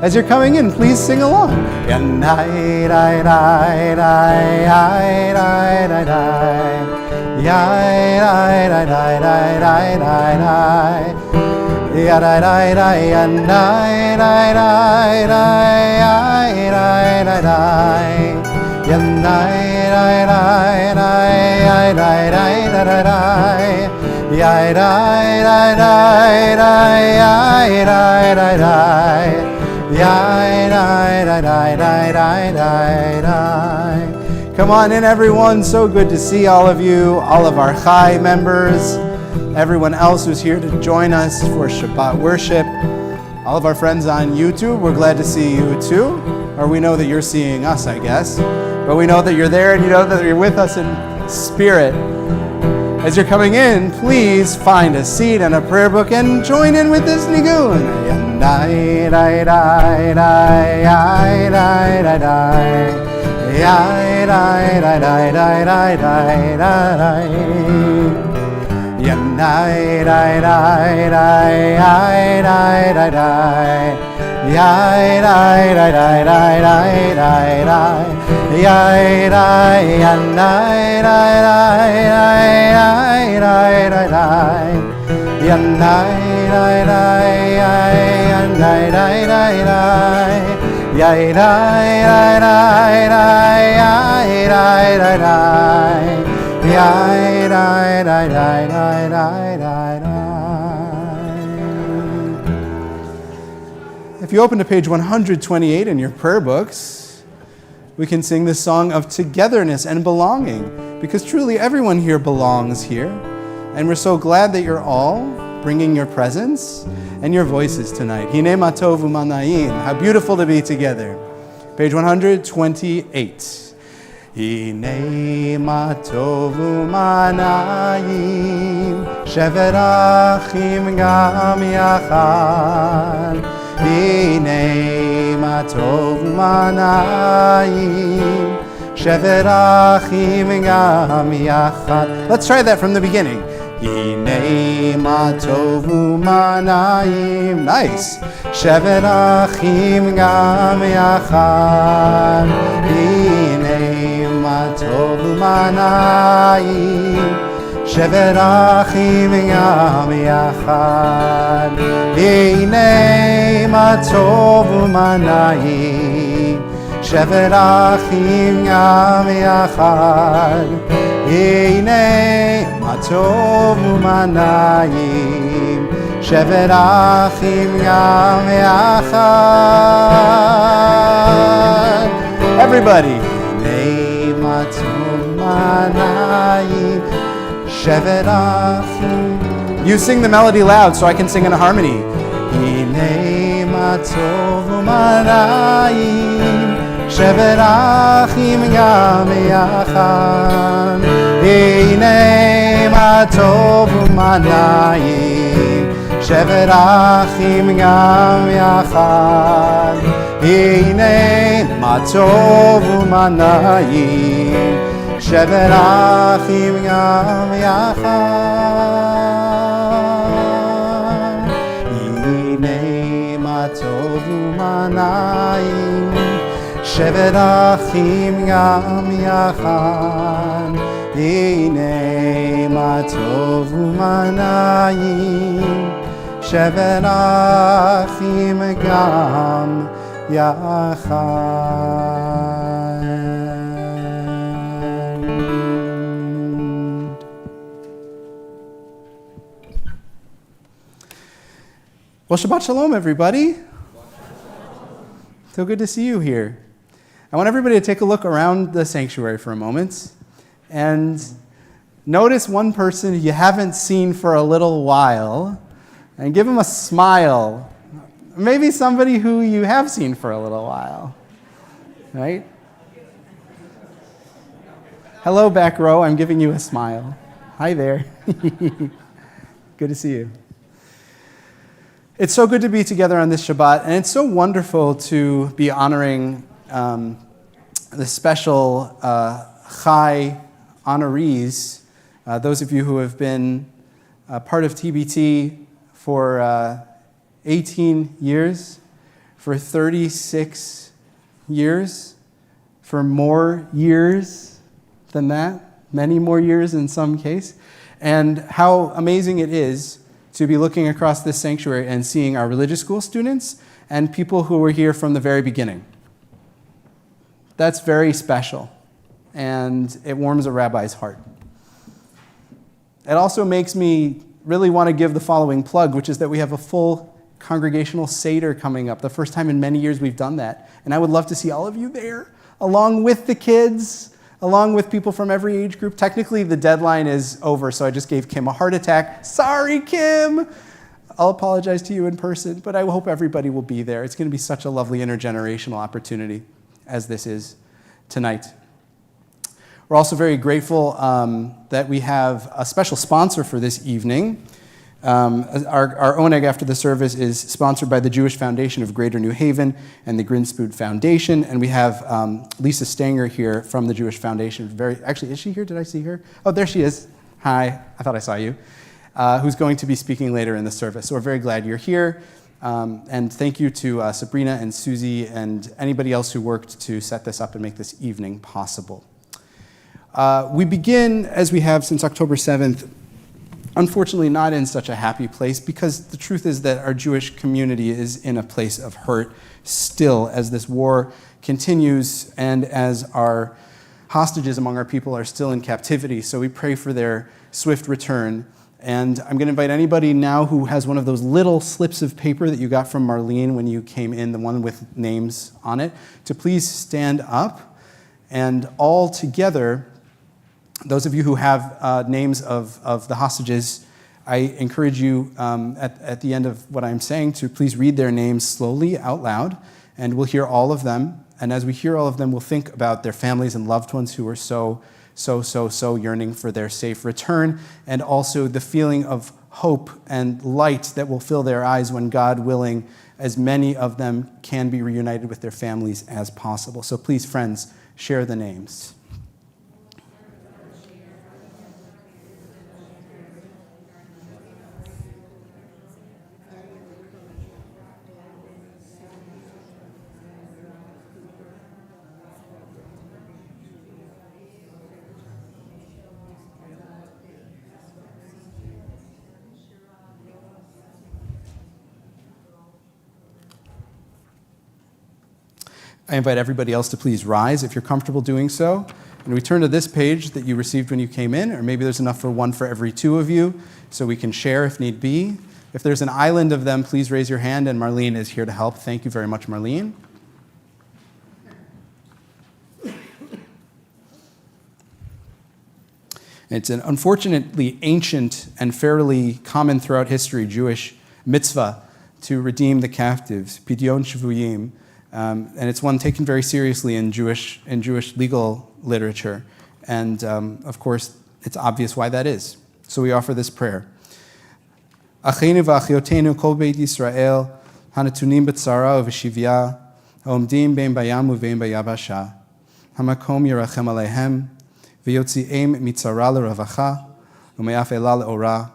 As you're coming in, please sing along. Come on in, everyone. So good to see all of you, all of our Chai members, everyone else who's here to join us for Shabbat worship. All of our friends on YouTube, we're glad to see you too. Or we know that you're seeing us, I guess. But we know that you're there and you know that you're with us in spirit. As you're coming in, please find a seat and a prayer book and join in with this nigun. If you open to page 128 in your prayer books, we can sing this song of togetherness and belonging, because truly everyone here belongs here, and we're so glad that you're all bringing your presence and your voices tonight. Hine ma tov u'manayim. How beautiful to be together. Page 128. Hine ma tov u'manayim, shevet achim gam yachad. Hine ma tov u'manayim, shevet achim gam yachad. Let's try that from the beginning. Hine ma tov u'manayim. Nice. Shevet achim gam yachad. Hine ma tov u'manayim. Shevet achim gam yachad. Hine ma tov u'manayim. Shevet achim gam yachad. Hine ma tov u'manayim, shevet achim gam yachad. Everybody. Hine ma tov u'manayim, shevet achim. You sing the melody loud so I can sing in a harmony. Hine ma tov u'manayim, shevet achim gam yachad. Hine ma tov u'manayim, shevet achim gam yachad. Hine ma tov u'manayim, shevet achim gam yachad. Hine ma tov u'manayim, shevet achim gam yachad. Hine ma tov u'manayim, shevet achim gam yachad. Well, Shabbat Shalom, everybody. So good to see you here. I want everybody to take a look around the sanctuary for a moment and notice one person you haven't seen for a little while and give them a smile. Maybe somebody who you have seen for a little while, right? Hello, back row. I'm giving you a smile. Hi there. Good to see you. It's so good to be together on this Shabbat, and it's so wonderful to be honoring the special Chai honorees, those of you who have been part of TBT for 18 years, for 36 years, for more years than that, many more years in some case, and how amazing it is to be looking across this sanctuary and seeing our religious school students and people who were here from the very beginning. That's very special, and it warms a rabbi's heart. It also makes me really want to give the following plug, which is that we have a full congregational Seder coming up, the first time in many years we've done that. And I would love to see all of you there, along with the kids, along with people from every age group. Technically, the deadline is over, so I just gave Kim a heart attack. Sorry, Kim! I'll apologize to you in person, but I hope everybody will be there. It's going to be such a lovely intergenerational opportunity, as this is tonight. We're also very grateful that we have a special sponsor for this evening. Our oneg after the service is sponsored by the Jewish Foundation of Greater New Haven and the Grinspoon Foundation, and we have Lisa Stanger here from the Jewish Foundation. Actually, is she here? Did I see her? Oh, there she is. Hi, I thought I saw you. Who's going to be speaking later in the service. So we're very glad you're here, and thank you to Sabrina and Susie and anybody else who worked to set this up and make this evening possible. We begin, as we have since October 7th, unfortunately not in such a happy place, because the truth is that our Jewish community is in a place of hurt still as this war continues and as our hostages among our people are still in captivity. So we pray for their swift return. And I'm going to invite anybody now who has one of those little slips of paper that you got from Marlene when you came in, the one with names on it, to please stand up. And all together, those of you who have names of the hostages, I encourage you at the end of what I'm saying to please read their names slowly out loud, and we'll hear all of them. And as we hear all of them, we'll think about their families and loved ones who are so yearning for their safe return, and also the feeling of hope and light that will fill their eyes when, God willing, as many of them can be reunited with their families as possible. So please, friends, share the names. I invite everybody else to please rise if you're comfortable doing so. And we turn to this page that you received when you came in, or maybe there's enough for one for every two of you, so we can share if need be. If there's an island of them, please raise your hand, and Marlene is here to help. Thank you very much, Marlene. It's an unfortunately ancient and fairly common throughout history Jewish mitzvah to redeem the captives, pidyon shvuyim. And it's one taken very seriously in Jewish legal literature. And of course, it's obvious why that is. So we offer this prayer. Acheinu v'achiotenu kol beit Yisrael, hanatunim b'tzara v'shivya, ha'omdim bein bayam uvein bayabasha, hamakom yerachem aleihem, v'yotzi'em mitzara l'ravacha, u'me'afela l'ora,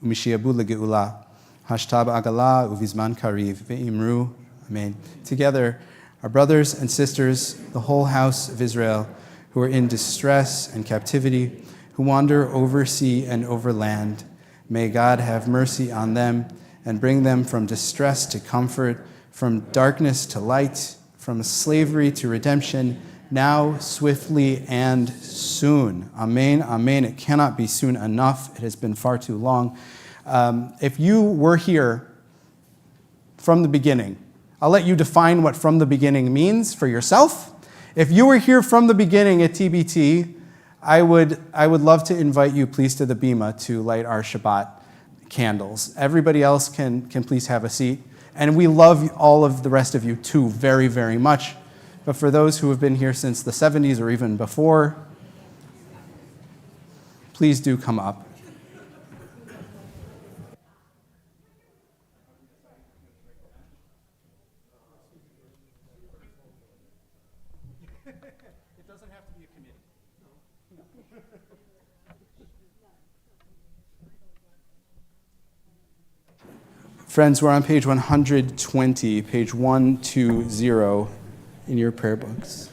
u'mishiabu l'geula, hashta b'agala u'vizman kariv, ve'imru. Amen. Together, our brothers and sisters, the whole house of Israel, who are in distress and captivity, who wander over sea and over land, may God have mercy on them and bring them from distress to comfort, from darkness to light, from slavery to redemption, now, swiftly, and soon. Amen, amen. It cannot be soon enough. It has been far too long. If you were here from the beginning, I'll let you define what from the beginning means for yourself. If you were here from the beginning at TBT, I would love to invite you, please, to the bima to light our Shabbat candles. Everybody else can please have a seat. And we love all of the rest of you, too, very, very much. But for those who have been here since the 70s or even before, please do come up. It doesn't have to be a committee. Friends, we're on page 120, page 120 in your prayer books.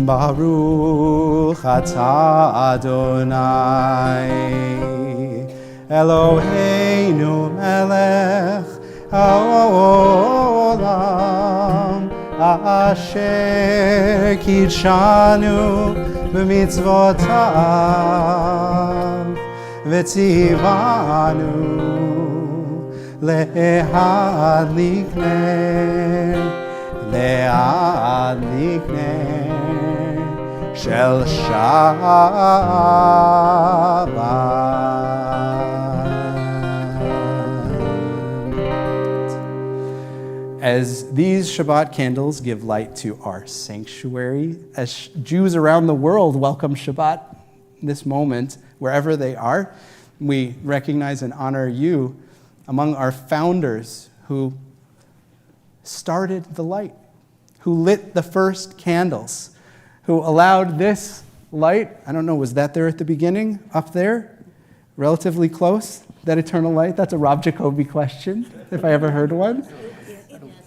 Baruch atah Adonai Eloheinu melech haolam asher kidshanu b'mitzvotav v'tzivanu le'adlik ner Shel Shabbat. As these Shabbat candles give light to our sanctuary, as Jews around the world welcome Shabbat this moment, wherever they are, we recognize and honor you among our founders who started the light, who lit the first candles, who allowed this light, I don't know, was that there at the beginning, up there, relatively close, that eternal light? That's a Rob Jacoby question, if I ever heard one.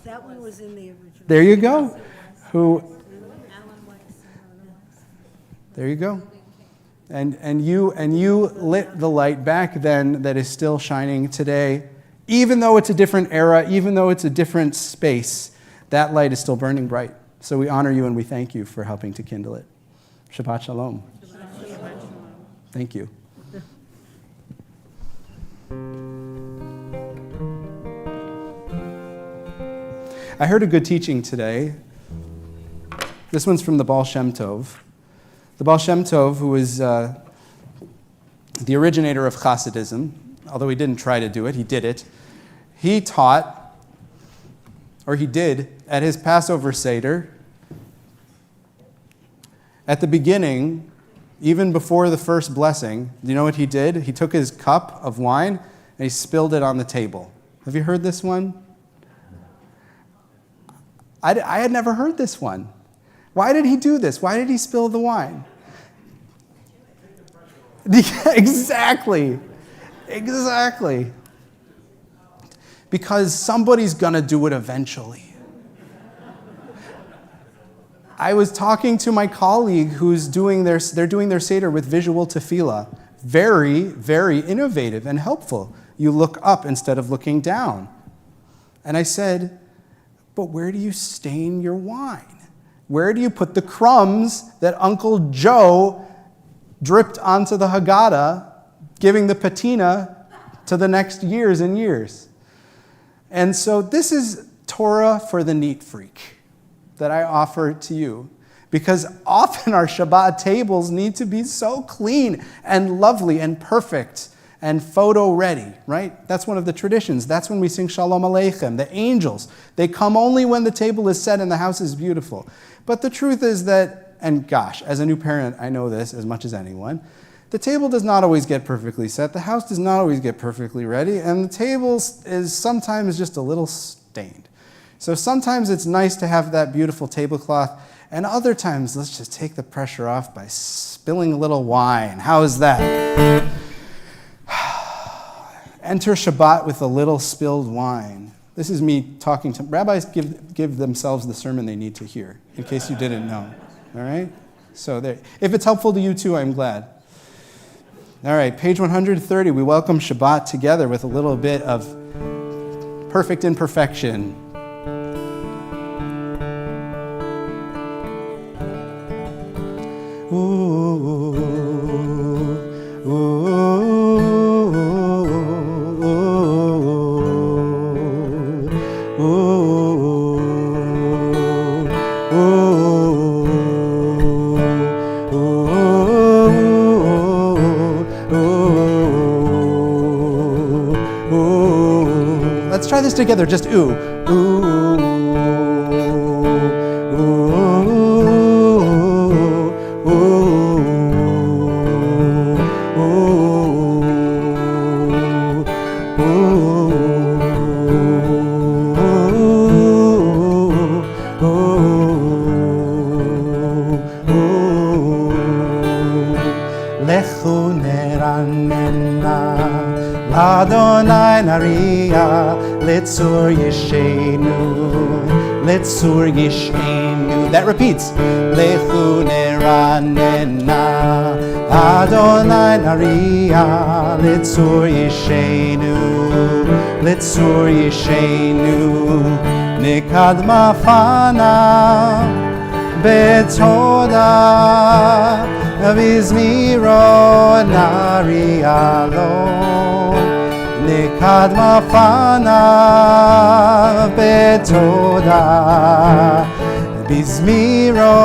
That one was in the original. There you go. There you go. And you lit the light back then that is still shining today. Even though it's a different era, even though it's a different space, that light is still burning bright. So we honor you and we thank you for helping to kindle it. Shabbat shalom. Shabbat shalom. Thank you. I heard a good teaching today. This one's from the Baal Shem Tov. The Baal Shem Tov, who is the originator of Hasidism, although he didn't try to do it, he did it. He taught, or he did, at his Passover Seder, at the beginning, even before the first blessing, do you know what he did? He took his cup of wine and he spilled it on the table. Have you heard this one? I had never heard this one. Why did he do this? Why did he spill the wine? Exactly. Because somebody's going to do it eventually. I was talking to my colleague who's doing their Seder with visual tefillah. Very, very innovative and helpful. You look up instead of looking down. And I said, but where do you stain your wine? Where do you put the crumbs that Uncle Joe dripped onto the Haggadah, giving the patina to the next years and years? And so this is Torah for the neat freak that I offer to you. Because often our Shabbat tables need to be so clean and lovely and perfect and photo ready, right? That's one of the traditions. That's when we sing Shalom Aleichem. The angels, they come only when the table is set and the house is beautiful. But the truth is that, and gosh, as a new parent, I know this as much as anyone, the table does not always get perfectly set. The house does not always get perfectly ready. And the table is sometimes just a little stained. So sometimes it's nice to have that beautiful tablecloth. And other times, let's just take the pressure off by spilling a little wine. How is that? Enter Shabbat with a little spilled wine. This is me talking to rabbis. Give themselves the sermon they need to hear, in case you didn't know. All right? So there. If it's helpful to you too, I'm glad. All right, page 130. We welcome Shabbat together with a little bit of perfect imperfection. Ooh, ooh, ooh, ooh, ooh. together, just ooh. Ooh, ooh, ooh, Lechu neranena, Adonai nariya, Litzur yishenu, Litzur yishenu. That repeats. Lechu neranena, Adonai nariya, Litzur yishenu, Litzur yishenu, Nikadma fana, Betoda, Vizmiro narialo, Nikadma fana, Betoda, Vizmiro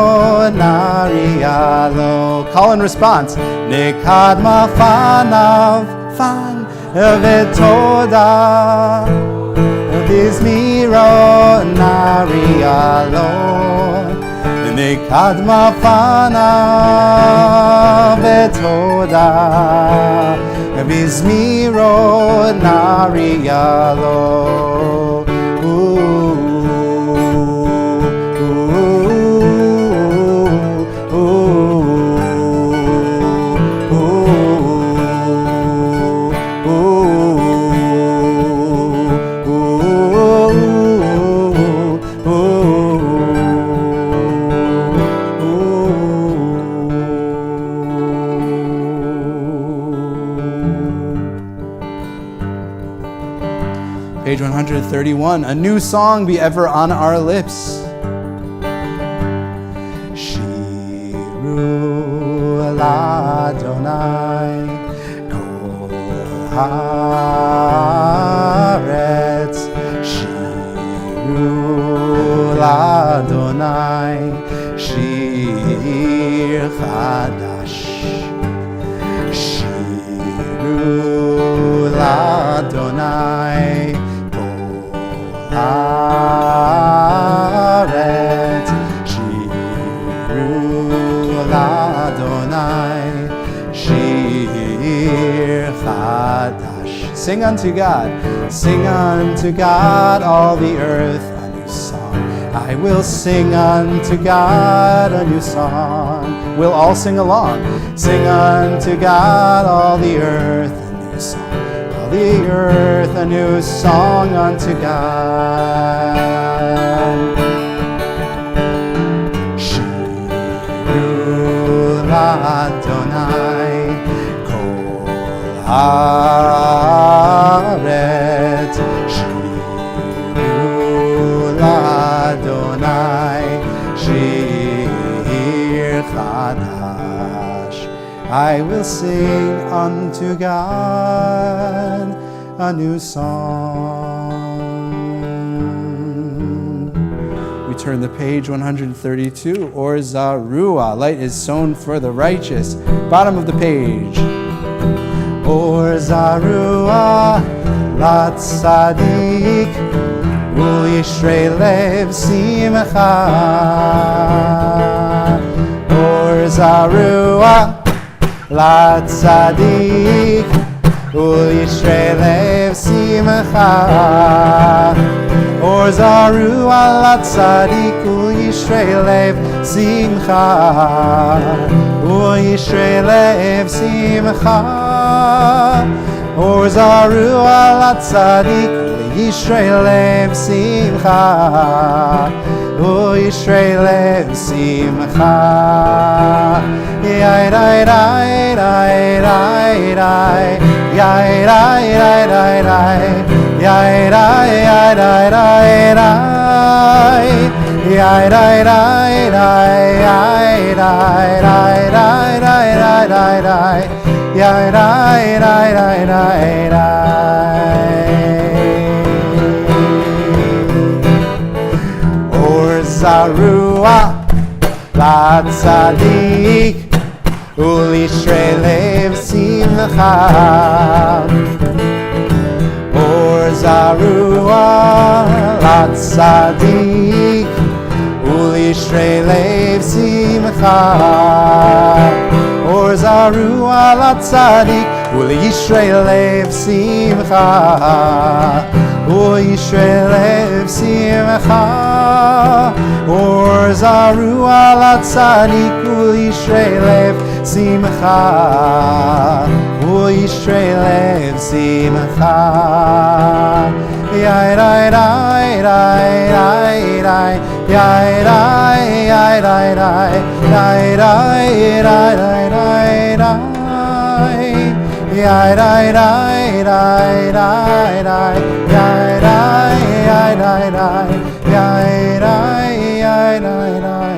narialo. Call and response. Nikadma fanav, fan, Betoda, Vizmiro narialo. Nikadma fana vetoda Vizmiro nariyalo. Page 131, a new song be ever on our lips. Shiru l'Adonai kol haaretz. Shiru l'Adonai shir chadash. Shiru l'Adonai Haaretz, Shiru l'Adonai, Shir Chadash. Sing unto God, all the earth, a new song. I will sing unto God a new song. We'll all sing along. Sing unto God, all the earth, a new song. The earth a new song unto God. Shiru l'Adonai kol haaretz. Shiru l'Adonai shir chadash. I will sing unto God a new song. We turn the page 132, Or Zarua, light is sown for the righteous. Bottom of the page. Or Zarua, lat tzadik, u'yishrei lev simcha. Or Zarua, lat tzadik, u'yishrei lev simcha. Or Zarua, lat tzadik, u'yishrei lev simcha. U'yishrei lev simcha. Or Zarua, lat tzadik, u'yishrei lev simcha. U'yishrei lev simcha. Yai dai dai dai dai dai. Yai dai dai dai dai. Yai dai dai dai dai. Yai dai dai dai. Yai dai dai dai dai dai dai. Yai dai dai dai dai dai. Or Zarua, lat tzadik, u'yishrei lev simcha. Or Or Zarua Lat Sadik Ulishrei Lev Simcha. Or Zarua Lat Sadik Ulishrei Lev Simcha. Ulishrei Lev Simcha. Or Zarua Lat Sadik Ulishrei Lev Simcha. Ulishrei Lev Simcha. Yai rai rai rai rai rai. Yai rai rai rai rai. Yai rai rai rai rai rai. Yai rai rai rai rai rai. Yai rai rai rai rai. Yai rai rai rai rai.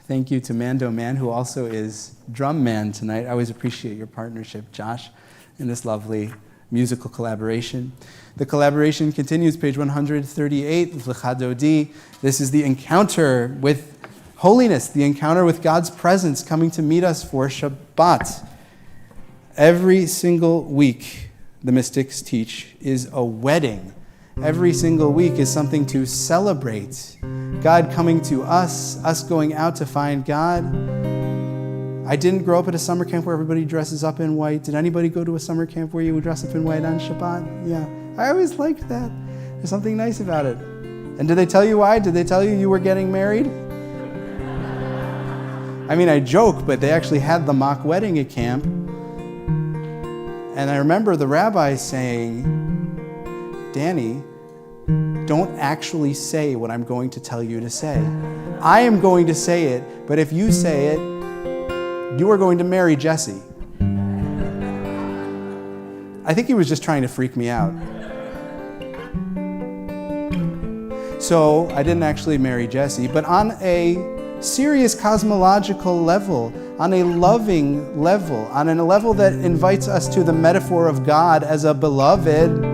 Thank you to Mando Man, who also is drum man tonight. I always appreciate your partnership, Josh, in this lovely musical collaboration. The collaboration continues, page 138, Lecha Dodi. This is the encounter with holiness, the encounter with God's presence coming to meet us for Shabbat. Every single week, the mystics teach, is a wedding. Every single week is something to celebrate. God coming to us going out to find God. I didn't grow up at a summer camp where everybody dresses up in white. Did anybody go to a summer camp where you would dress up in white on Shabbat? Yeah. I always liked that. There's something nice about it. And did they tell you why? Did they tell you were getting married? I mean, I joke, but they actually had the mock wedding at camp. And I remember the rabbi saying, Danny, don't actually say what I'm going to tell you to say. I am going to say it, but if you say it, you are going to marry Jesse. I think he was just trying to freak me out. So I didn't actually marry Jesse, but on a serious cosmological level, on a loving level, on a level that invites us to the metaphor of God as a beloved,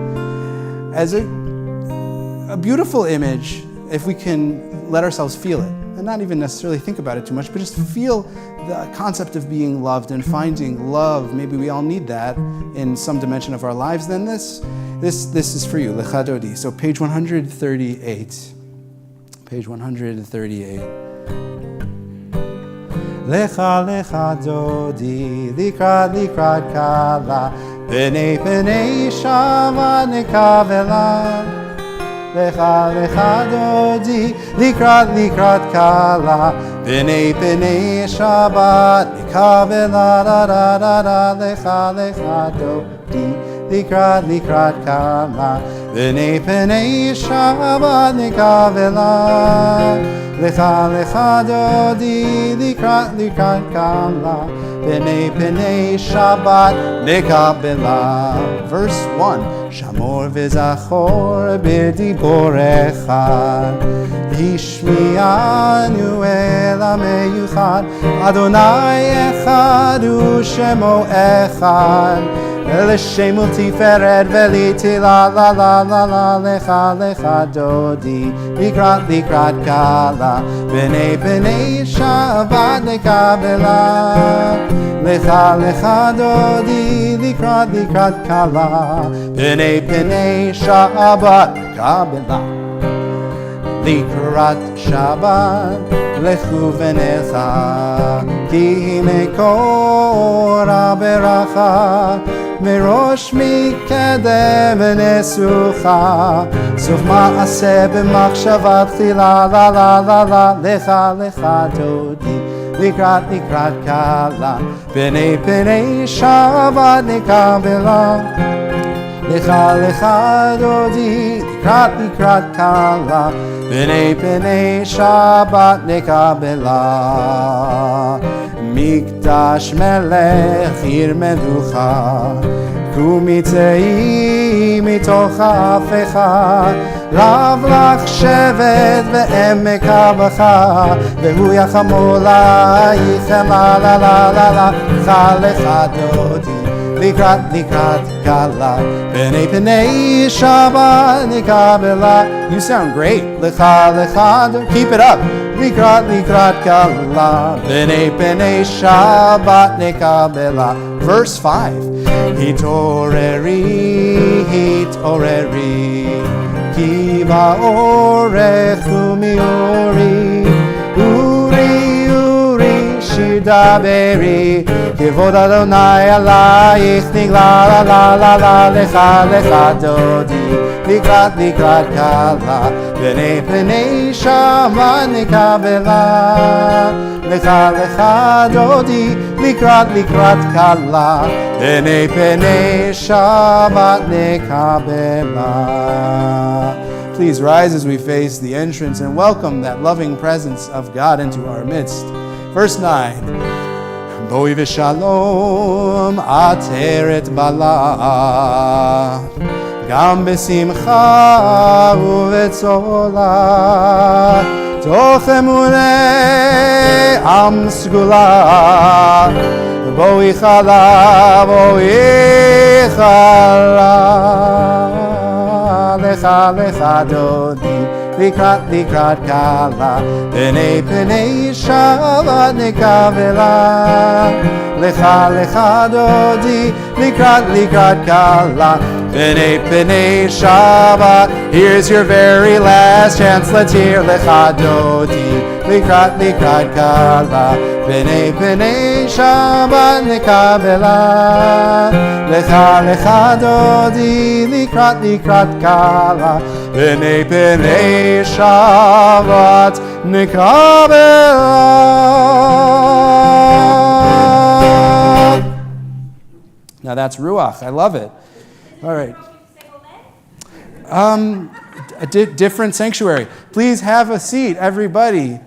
as a beautiful image, if we can let ourselves feel it, and not even necessarily think about it too much, but just feel the concept of being loved and finding love. Maybe we all need that in some dimension of our lives. Then this is for you, Lecha Dodi. So page 138. Page 138. Lecha Lecha Dodi, likrat kala, b'nei Shabbat nekavela. Lecha Lecha Dodi, likrat kala, b'nei Shabbat nekavela. Da da da da. Lecha Lecha Dodi, likrat kala, b'nei Shabbat nekavela. Lecha Lecha Dodi, likrat kala, b'nei Shabbat nekavela. Verse 1. Shamor v'zachor b'diborecha, Hishmianu el ha'meyuchad, Adonai echad u'shemo echad, L'shem u'tiferet v'litila la la la la. Lecha Lecha Dodi, likrat kala, b'nei Shabbat nekavela. Lecha Lecha Dodi, likrat kala, b'nei Shabbat nekavela. Likrat Shabbat lechu v'necha, ki mekor ha'beracha, merosh mikadem v'nesucha, sof ma'aseh b'machshava tchila la la la la. Lecha Lecha Dodi, likrat kala, b'nei Shabbat nekavela. Lecha Lecha Dodi, likrat kala, b'nei Shabbat nekavela. Mikdash melech ir melucha, kumitzei mitoch ha'afecha, rav lach shevet ve'emek ha'bacha, vehu yachamol la'ichem la la la la la. Lecha Lecha Dodi, likrat kala, b'nei Shabbat nekavela. You sound great. Lecha Lecha Dodi. Keep it up. likrat kala, b'nei Shabbat nekabela. Verse 5. Hitoreri, ki ba'orech u'miori, uri, shidaberi, kivod Adonai alayich nigla la lecha dodi, likrat kala, b'nei Shabbat nekabela, lecha dodi, likrat kala, b'nei Shabbat nekabela. Please rise as we face the entrance and welcome that loving presence of God into our midst. Verse 9. Boi v'shalom ateret bala, gam b'simcha u'v'tzola, toch emunei am sgula, boi chala, lecha dodi, likrat kala, b'nei Shabbat nekabela, lecha dodi, likrat kala, b'nei Shabbat. Here's your very last chance, let's hear lecha dodi, likrat kala, b'nei Shabbat nekabela, lecha dodi, likrat kala, b'nei Shabbat nekabela. Now that's Ruach. I love it. All right. A different sanctuary. Please have a seat, everybody.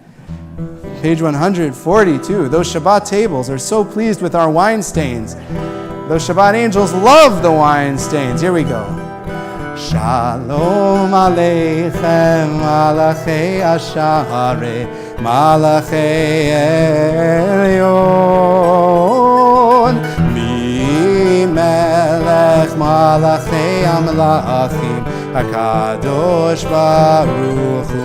Page 142. Those Shabbat tables are so pleased with our wine stains. Those Shabbat angels love the wine stains. Here we go. Shalom Aleichem, Malachei Ashare, Malachei Elyon, Mi Melech Malachei Amlachim, HaKadosh Baruch Hu.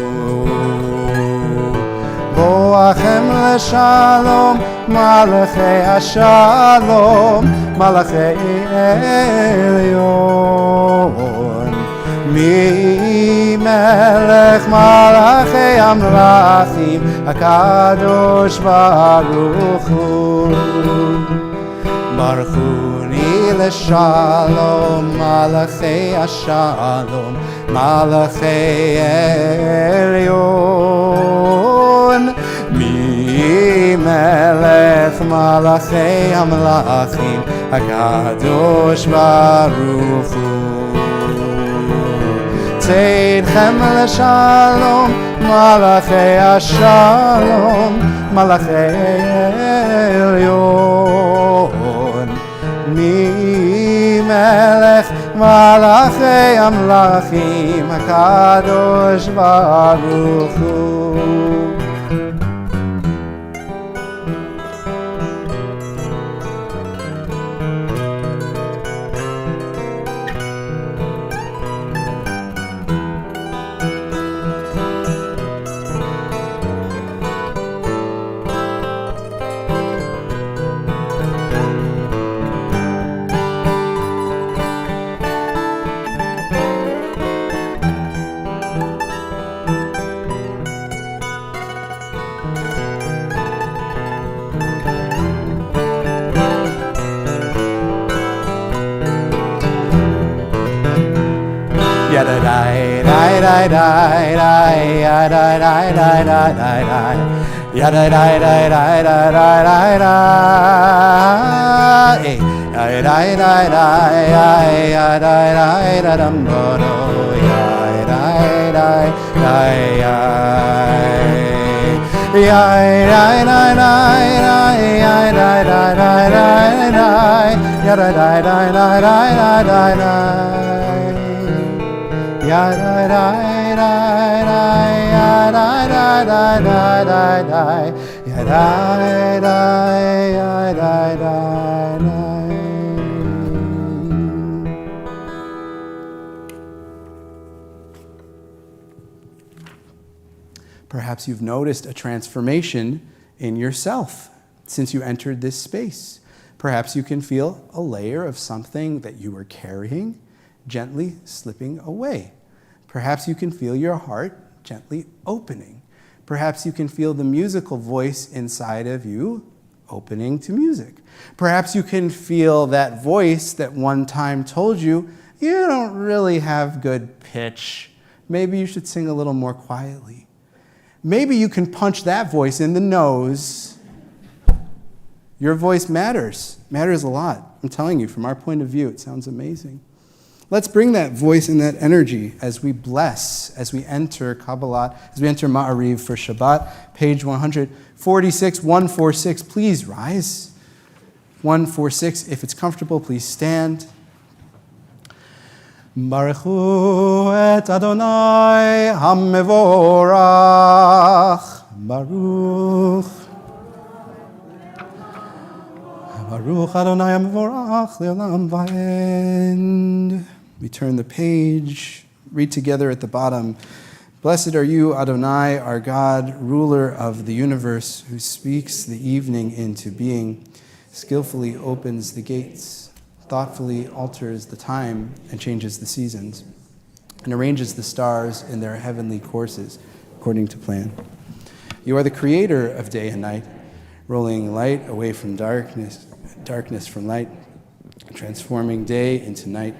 Boachem leShalom, Malachei Ashalom, Malachei Elyon. Mi melech malachei amlachim, HaKadosh Baruch Hu. Baruchuni leShalom, Malachei Ashalom, Malachei Elyon. Mi melech malachei amlachim, HaKadosh Baruch Hu. Tzedchem leShalom, Malachei Ashalom, Malachei Elyon. Mi melech malachei amlachim, HaKadosh Baruch Hu. Perhaps you've noticed a transformation in yourself since you entered this space. Perhaps you can feel a layer of something that you were carrying gently slipping away. Perhaps you can feel your heart gently opening. Perhaps you can feel the musical voice inside of you opening to music. Perhaps you can feel that voice that one time told you, you don't really have good pitch. Maybe you should sing a little more quietly. Maybe you can punch that voice in the nose. Your voice matters a lot. I'm telling you, from our point of view, it sounds amazing. Let's bring that voice and that energy as we bless, as we enter Kabbalah, as we enter Ma'ariv for Shabbat, page 146, 146. Please rise. 146, if it's comfortable, please stand. Baruchu et Adonai HaMevorach. Baruch. Baruch Adonai HaMevorach le'olam va'ed. We turn the page, read together at the bottom. Blessed are you, Adonai, our God, ruler of the universe, who speaks the evening into being, skillfully opens the gates, thoughtfully alters the time and changes the seasons, and arranges the stars in their heavenly courses according to plan. You are the creator of day and night, rolling light away from darkness, darkness from light, transforming day into night.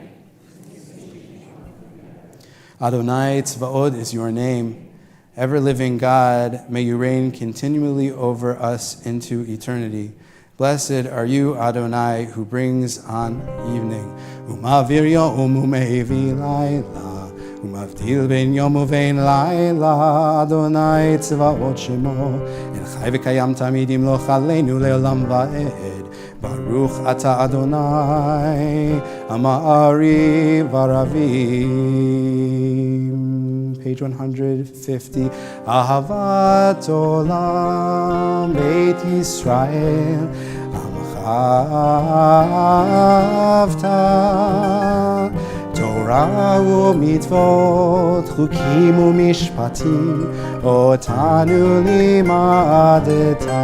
Adonai Tzvaot is your name. Ever-living God, may you reign continually over us into eternity. Blessed are you, Adonai, who brings on evening. Umavir yom umevi laila, umavdil ben yom uvein laila. Adonai Tzvaot shemo, en chai v'kayam tamidim lo chaleinu le'olam va'ed. Baruch ata Adonai, Ama'ari Varavim. Page 150. Ahavat Olam Beit Yisrael, Amachavta. Torah u'mitzvot, chukim u'mishpatim, otanu limadetai.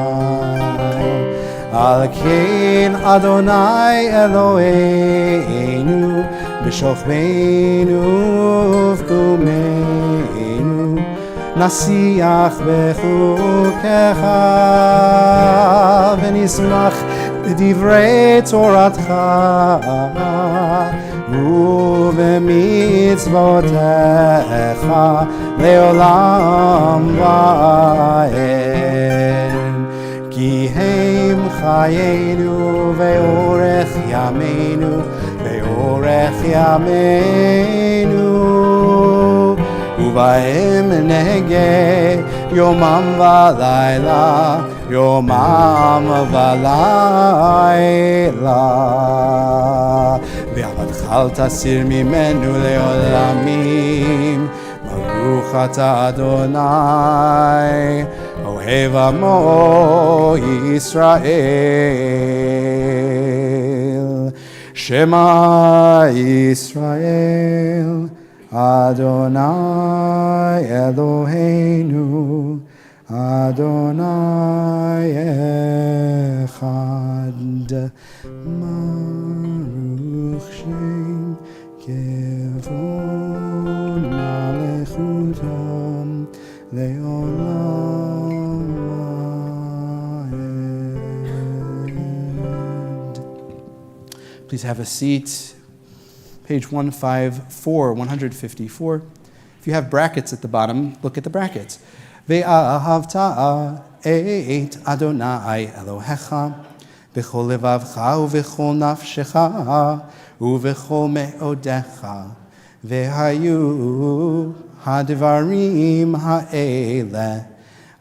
Al kein Adonai Eloheinu, b'shochbeinu v'kumeinu, nasiach b'chukecha, v'nismach b'divrei Toratcha, u'b'mitzvotecha le'olam va'ed. Ki heim chayenu ve'orech yameinu, ve'orech yameinu, uvahem nege yomam v'layla, yomam v'layla. Ve'avadcha al tasir mimenu le'olamim, Baruch ata Adonai, Ohev Amo Yisrael. Shema Yisrael, Adonai Eloheinu, Adonai Echad. Baruch Shem Kevon Malechutam Leolam. Please have a seat. Page 154, 154. If you have brackets at the bottom, look at the brackets. Ve'ahavta et Adonai Elohecha b'chol levavcha u'v'chol nafshecha u'v'chol me'odecha ve'hayu hadvarim ha'ele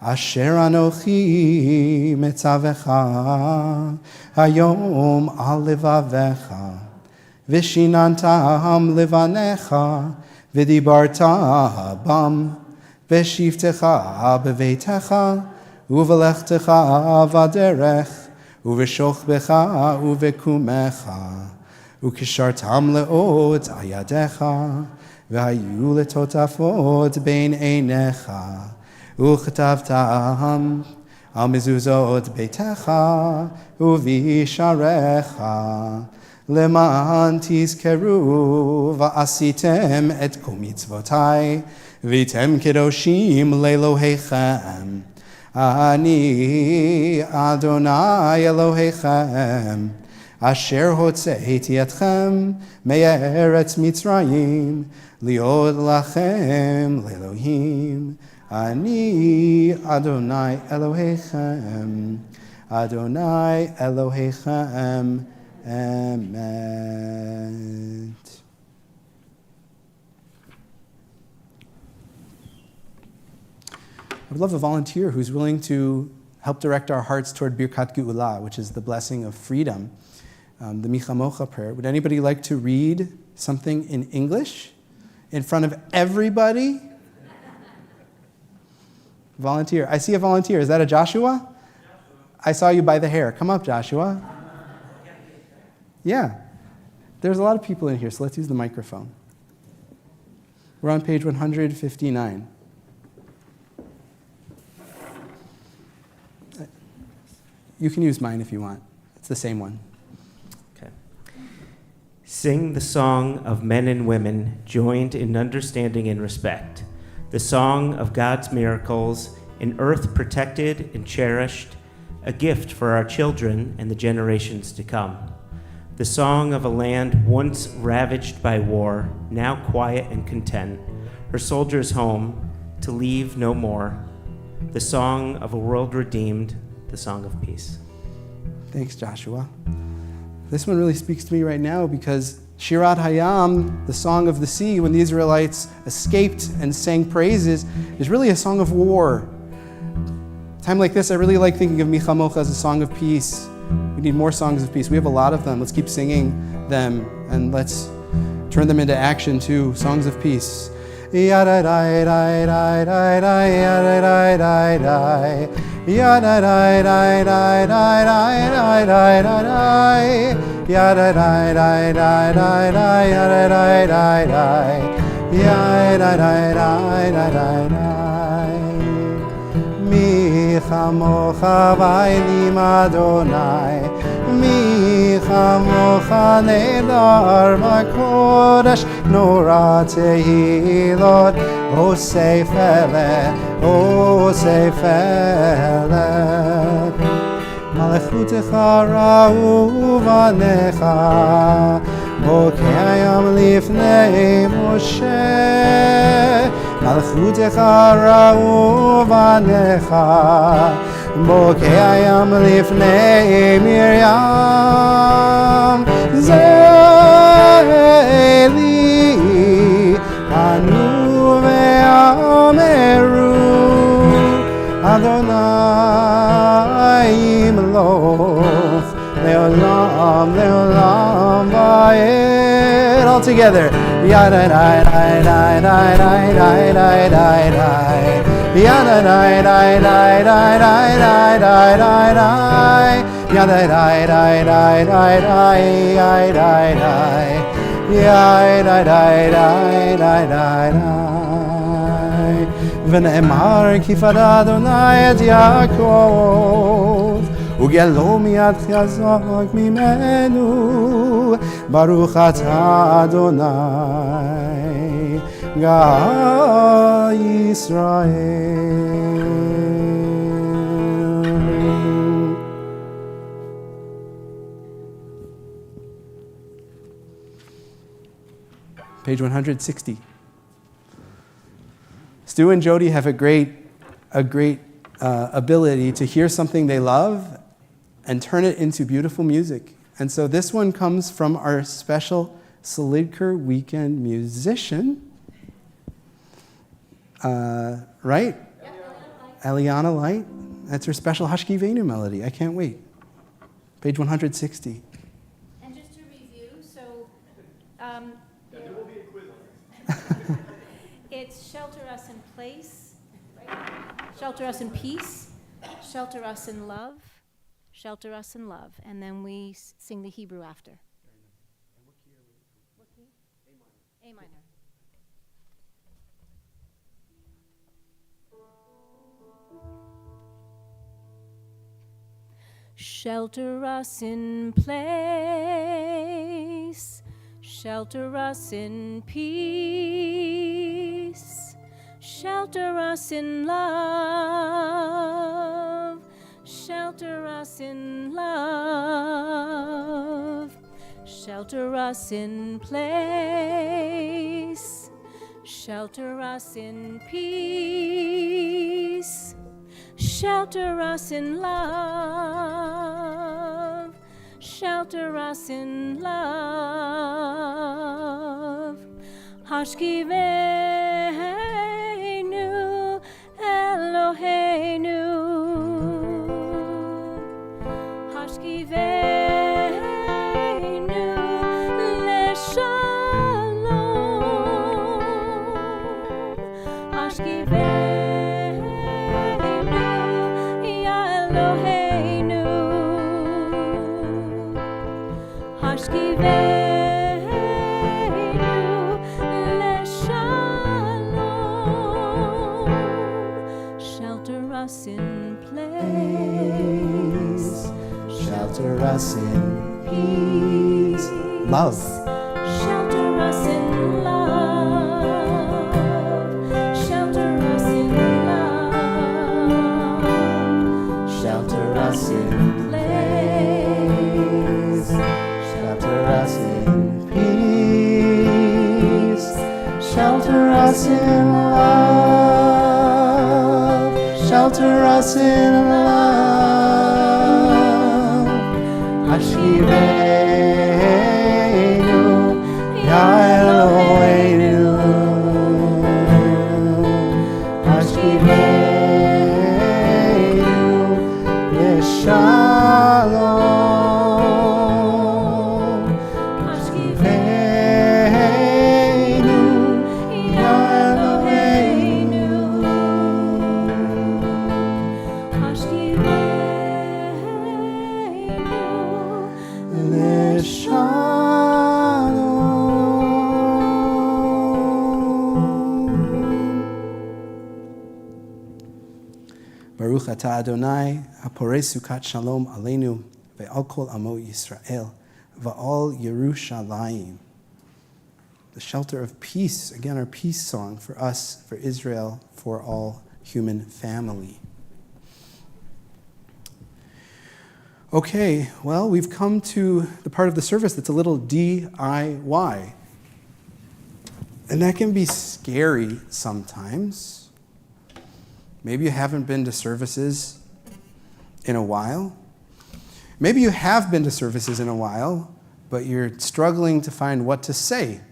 Asher anochi metzavecha hayom al levavecha v'shinantam levanecha v'dibarta bam v'shivtecha beveitecha uvelechtecha vaderech uv'shochbecha uv'kumecha ukishartam leot ayadecha v'hayu letotafot bein einecha וכתבתם על מזוזות ביתך ובשעריך, למען תזכרו ועשיתם את כל מצוותי, והייתם קדושים לאלוהיכם. אני אדוני אלוהיכם, אשר הוצאתי אתכם מארץ מצרים, להיות לכם לאלוהים. אני אדוני אלוהיכם, אדוני אלוהיכם, אמת. I would love a volunteer who's willing to help direct our hearts toward Birkat Geula, which is the blessing of freedom, the Michamocha prayer. Would anybody like to read something in English in front of everybody? Volunteer. I see a volunteer. Is that a Joshua? I saw you by the hair. Come up, Joshua. Yeah. There's a lot of people in here, so let's use the microphone. We're on page 159. You can use mine if you want. It's the same one. Okay. Sing the song of men and women joined in understanding and respect, the song of God's miracles, an earth protected and cherished, a gift for our children and the generations to come. The song of a land once ravaged by war, now quiet and content, her soldiers home, to leave no more. The song of a world redeemed, the song of peace. Thanks, Joshua. This one really speaks to me right now because Shirat Hayam, the song of the sea, when the Israelites escaped and sang praises, is really a song of war. A time like this, I really like thinking of Michamocha as a song of peace. We need more songs of peace. We have a lot of them. Let's keep singing them and let's turn them into action too. Songs of peace. Mi chamocha vaylim Adonai, mi chamocha nedar v'kodesh, nora tehilot, osei felet, osei felet. Malechutecha ra'u v'necha, bokayam lifnei Moshe. Malchutecha ra'u v'necha, bokayam lifnei Miriam. Zeli anu ve'ameru, Adonai imloch le'olam le'olam va'ed. All together. Yada dai dai dai dai dai dai dai dai dai. Yada dai dai dai dai dai dai dai dai dai. Yada dai dai dai dai dai dai dai dai. Yada dai dai dai dai dai. V'ne'emar ki fada Adonai et Yaakov, ugelo miyad chazak mimenu. Baruch atah Adonai, Gal Yisrael. Page 160. Stu and Jody have a great ability to hear something they love and turn it into beautiful music. And so this one comes from our special Salidker weekend musician, right? Eliana Light. That's her special Hashkivenu melody. I can't wait. Page 160. And just to review, so there will be a quiz. it's shelter us in place, right? Shelter us in peace, shelter us in love, shelter us in love, and then we sing the Hebrew after. And what key are we? What key? A minor. Shelter us in place, shelter us in peace, shelter us in love, shelter us in love, shelter us in place, shelter us in peace, shelter us in love, shelter us in love. Hashkivenu Eloheinu, Hashkivenu leshalom, Hashkivenu ya Eloheinu, Hashkivenu shelter us in place, Shelter us in peace. Love. shelter us in love, shelter us in love, Shelter us in place, Shelter us in peace. Shelter us in love. Shelter us in love. Hashkivenu ya Eloheinu. Hashkivenu leshalom. Hashkivenu ya Eloheinu. Baruch atah Adonai, haporei sukat shalom aleinu, ve'al kol amo Yisrael, va'al Yerushalayim. The shelter of peace, again, our peace song for us, for Israel, for all human family. Okay, well, we've come to the part of the service that's a little DIY. And that can be scary sometimes. Maybe you haven't been to services in a while. Maybe you have been to services in a while, but you're struggling to find what to say.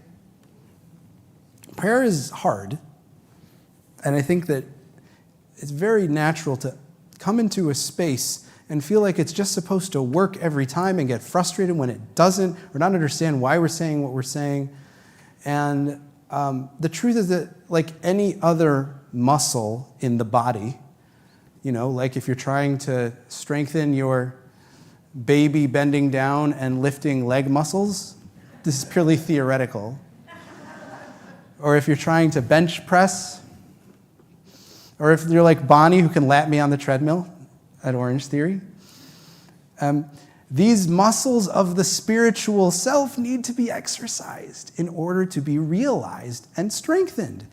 Prayer is hard, and I think that it's very natural to come into a space and feel like it's just supposed to work every time and get frustrated when it doesn't, or not understand why we're saying what we're saying. And the truth is that, like any other muscle in the body, like if you're trying to strengthen your baby bending down and lifting leg muscles, this is purely theoretical. Or if you're trying to bench press, or if you're like Bonnie who can lap me on the treadmill at Orange Theory. These muscles of the spiritual self need to be exercised in order to be realized and strengthened.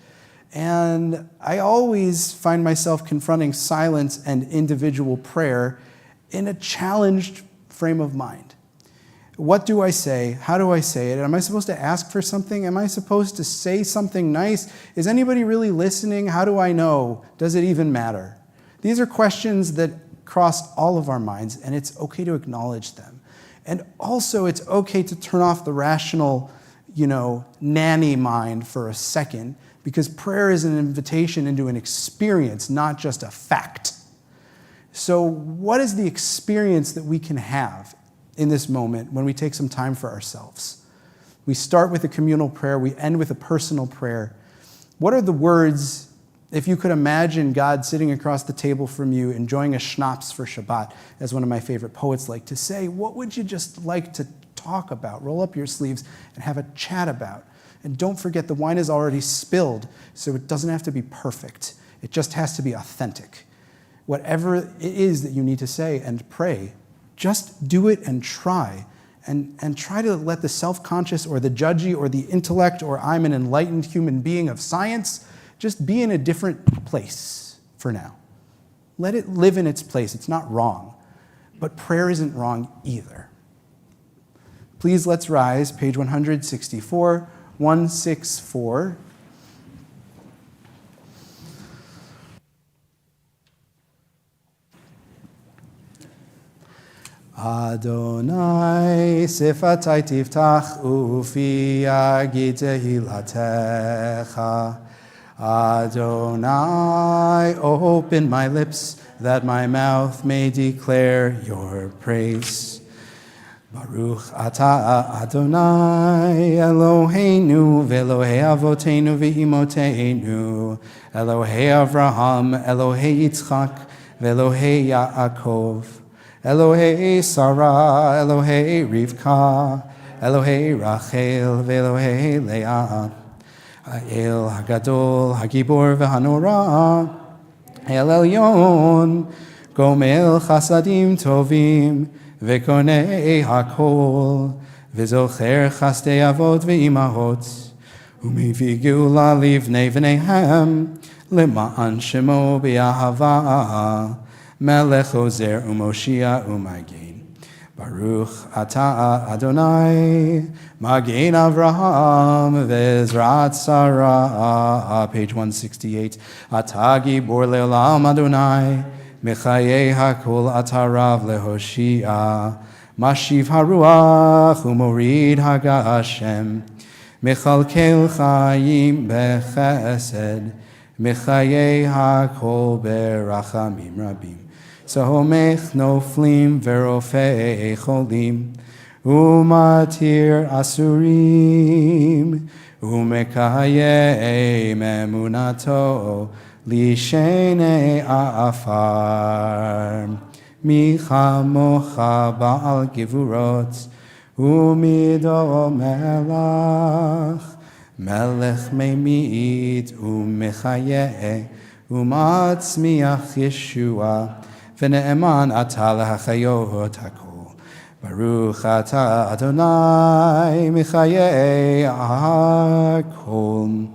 And I always find myself confronting silence and individual prayer in a challenged frame of mind. What do I say? How do I say it? Am I supposed to ask for something? Am I supposed to say something nice? Is anybody really listening? How do I know? Does it even matter? These are questions that cross all of our minds, and it's okay to acknowledge them. And also, it's okay to turn off the rational, nanny mind for a second, because prayer is an invitation into an experience, not just a fact. So what is the experience that we can have in this moment when we take some time for ourselves? We start with a communal prayer. We end with a personal prayer. What are the words, if you could imagine God sitting across the table from you, enjoying a schnapps for Shabbat, as one of my favorite poets like to say, what would you just like to talk about? Roll up your sleeves and have a chat about. And don't forget, the wine is already spilled, so it doesn't have to be perfect. It just has to be authentic. Whatever it is that you need to say and pray, Just do it and try. And try to let the self-conscious or the judgy or the intellect or I'm an enlightened human being of science just be in a different place for now. Let it live in its place. It's not wrong. But prayer isn't wrong either. Please let's rise, page 164, 164. Adonai sifatai tiftach ufi yagid tehilatecha. Adonai, open my lips that my mouth may declare your praise. Baruch atah Adonai Eloheinu v'Elohei avotenu v'imotenu Elohei Avraham, Elohei Yitzchak, v'Elohei Yaakov, Elohei Sarah, Elohei Rivka, Elohei Rachel, v'Elohei Leah, El Hagadol, Hagibor v'Hanora, El Elyon, Gomel Chasadim Tovim, V'konei hakol, v'zocher chastei avot v'imahot, u'mivii geula livnei v'neihem, lema'an shemo b'yahava, melech ozer u'moshia u'magen. Baruch atah Adonai, magen Avraham, v'ezrat Sarah, page 168, atah gibor le'olam Adonai, Mechayei hakol atarav lehoshia, mashiv haruach umorid hagashem, mechalkel chayim bechesed, mechayei hakol berachamim rabim, sahomech noflim verofei cholim, umatir asurim, umekayei memunato, Lishene afar, micha mocha ba'al givurot, umido melach, melech meimit umechaye, umatzmiach Yeshua, v'ne'eman ata lehachayot hakol. Baruch ata Adonai michaye hakol.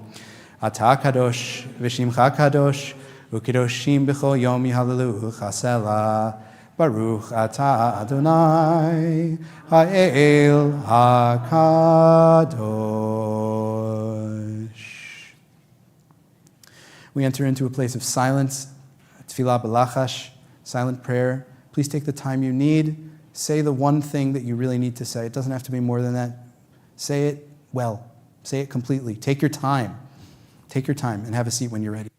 Ata kadosh v'shimcha kadosh u'kedoshim b'chol yom yihalelu chasela. Baruch ata Adonai ha'el hakadosh. We enter into a place of silence, tefillah b'lachash, silent prayer. Please take the time you need. Say the one thing that you really need to say. It doesn't have to be more than that. Say it well. Say it completely. Take your time. Take your time and have a seat when you're ready.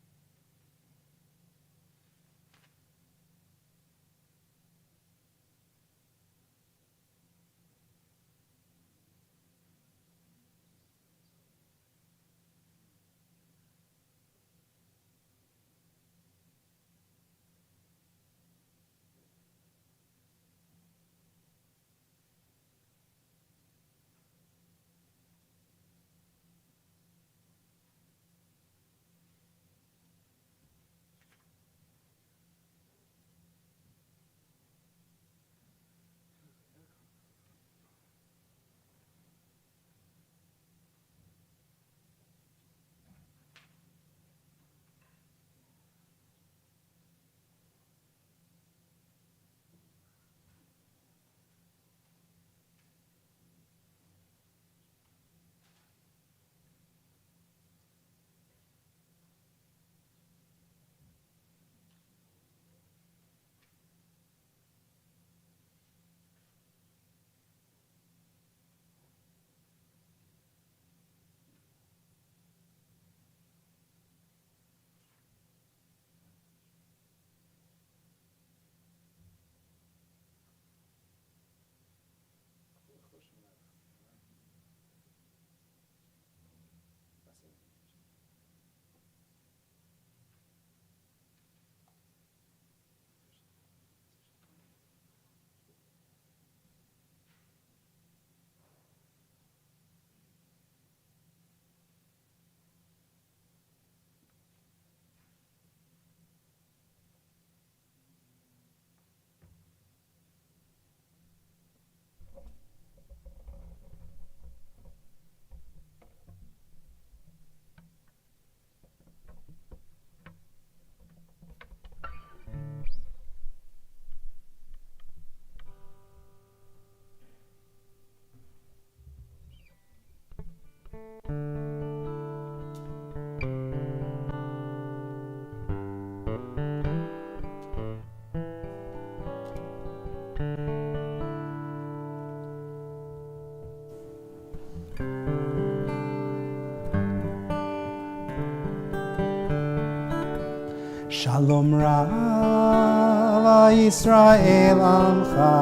Shalom Rav Yisrael Amcha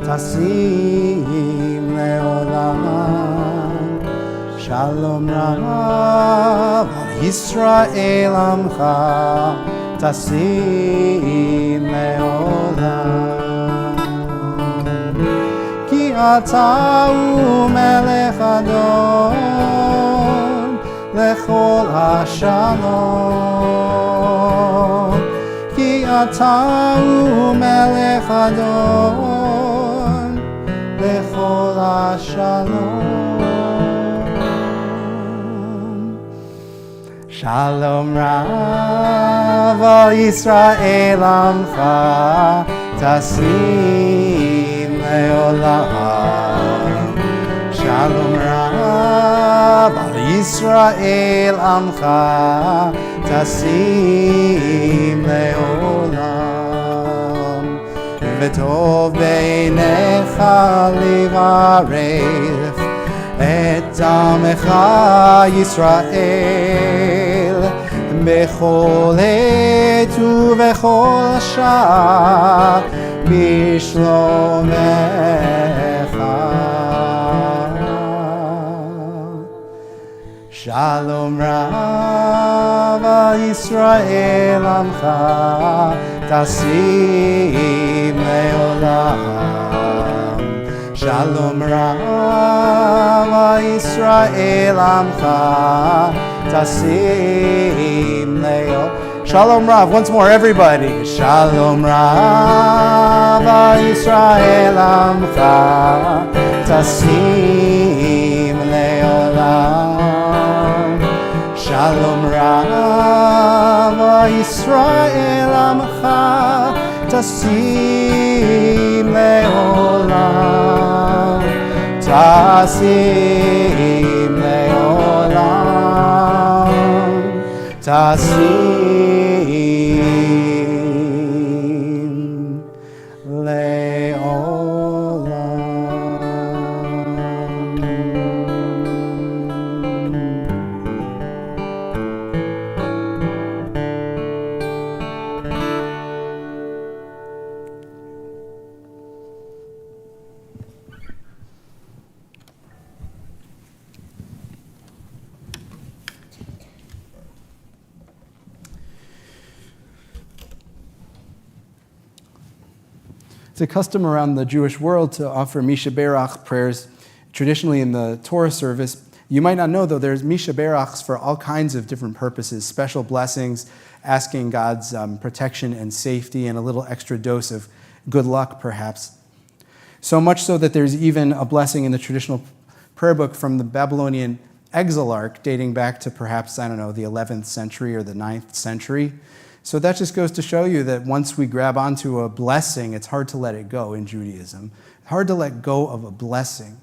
Tasim Leolam. Shalom Rav Yisrael Amcha Tasim Leolam. Ki ata umelech Adon lechol hashalom. Ki ata umelech Adon lechol hashalom. Shalom Rav al Yisrael Amcha Tasim Leolam. Shalom Rav al Yisrael Amcha Tasim Leolam. V'tov beinecha livarech et amecha Yisrael bechol et uvechol shah bishlomecha. Shalom Rav Yisrael Amcha Tasim Leolam. Shalom Rav Yisrael Amcha Tasim Leolam. Shalom Rav, once more everybody. Shalom Rav Yisrael Amcha Tasim Leolam. Shalom Rav Yisrael Amcha Tasim Leolam. Tasim Leolam. Tasim It's a custom around the Jewish world to offer Misha Berach prayers, traditionally in the Torah service. You might not know, though, there's Misha Berachs for all kinds of different purposes, special blessings, asking God's protection and safety, and a little extra dose of good luck, perhaps. So much so that there's even a blessing in the traditional prayer book from the Babylonian Exilarch, dating back to perhaps, the 11th century or the 9th century. So that just goes to show you that once we grab onto a blessing, it's hard to let it go in Judaism. Hard to let go of a blessing.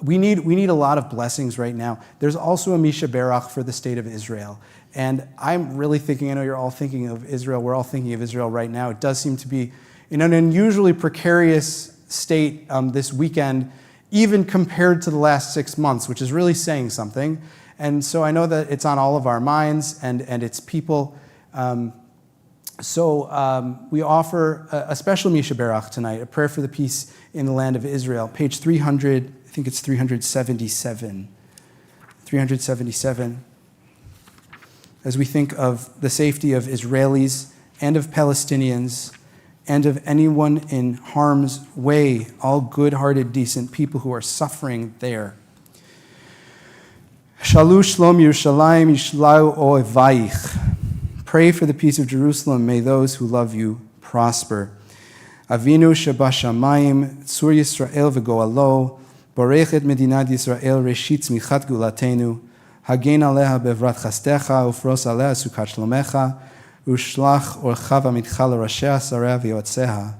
We need a lot of blessings right now. There's also a Misha Berach for the state of Israel. And I'm really thinking, I know you're all thinking of Israel, we're all thinking of Israel right now. It does seem to be in an unusually precarious state this weekend, even compared to the last 6 months, which is really saying something. And so I know that it's on all of our minds and it's people. So we offer a special Misha Berach tonight, a prayer for the peace in the land of Israel. Page 300, I think it's 377. 377. As we think of the safety of Israelis and of Palestinians and of anyone in harm's way, all good-hearted, decent people who are suffering there. Shalu Shlom Yerushalayim Yishlau Oevaich. Pray for the peace of Jerusalem. May those who love you prosper. Avinu Shabashamayim, Tzur Yisrael v'goalo, Borech et Medinat Yisrael, Reshit Tzmichat Gulatenu, Hagen aleha bevrat chastecha, Ufros aleha sukat shlomecha, Ushlach orcha v'mitcha l'rashea sareh v'yotzeha,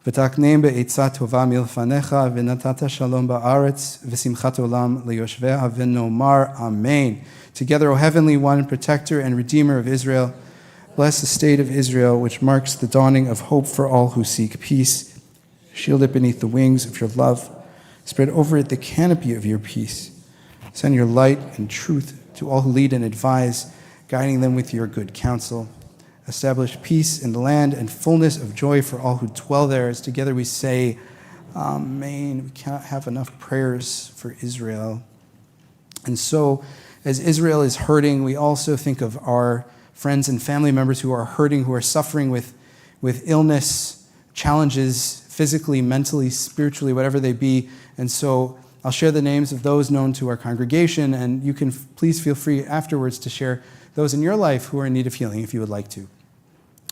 ותקנם בעצה טובה מלפניך, ונתת שלום בארץ, ושמחת עולם ליושביה, ונאמר אמן. Together, O Heavenly One, Protector and Redeemer of Israel, bless the state of Israel, which marks the dawning of hope for all who seek peace. Shield it beneath the wings of your love. Spread over it the canopy of your peace. Send your light and truth to all who lead and advise, guiding them with your good counsel. Establish peace in the land and fullness of joy for all who dwell there. As together we say, Amen. We cannot have enough prayers for Israel. And so, as Israel is hurting, we also think of our friends and family members who are hurting, who are suffering with illness, challenges, physically, mentally, spiritually, whatever they be. And so I'll share the names of those known to our congregation, and you can please feel free afterwards to share those in your life who are in need of healing if you would like to.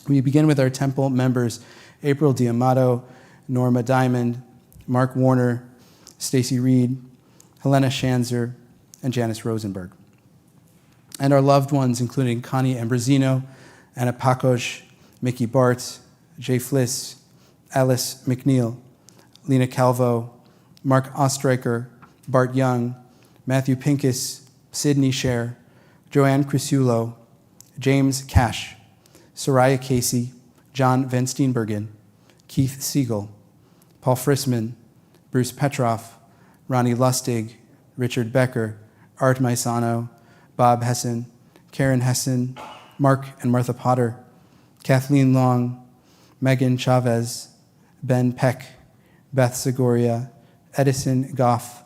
We begin with our temple members, April Diamato, Norma Diamond, Mark Warner, Stacy Reed, Helena Shanzer, and Janice Rosenberg. And our loved ones, including Connie Ambrosino, Anna Pakosh, Mickey Bart, Jay Fliss, Alice McNeil, Lena Calvo, Mark Ostreicher, Bart Young, Matthew Pincus, Sydney Scher, Joanne Crisulo, James Cash, Soraya Casey, John Van Steenbergen, Keith Siegel, Paul Frisman, Bruce Petroff, Ronnie Lustig, Richard Becker, Art Maisano, Bob Hessen, Karen Hessen, Mark and Martha Potter, Kathleen Long, Megan Chavez, Ben Peck, Beth Segoria, Edison Goff,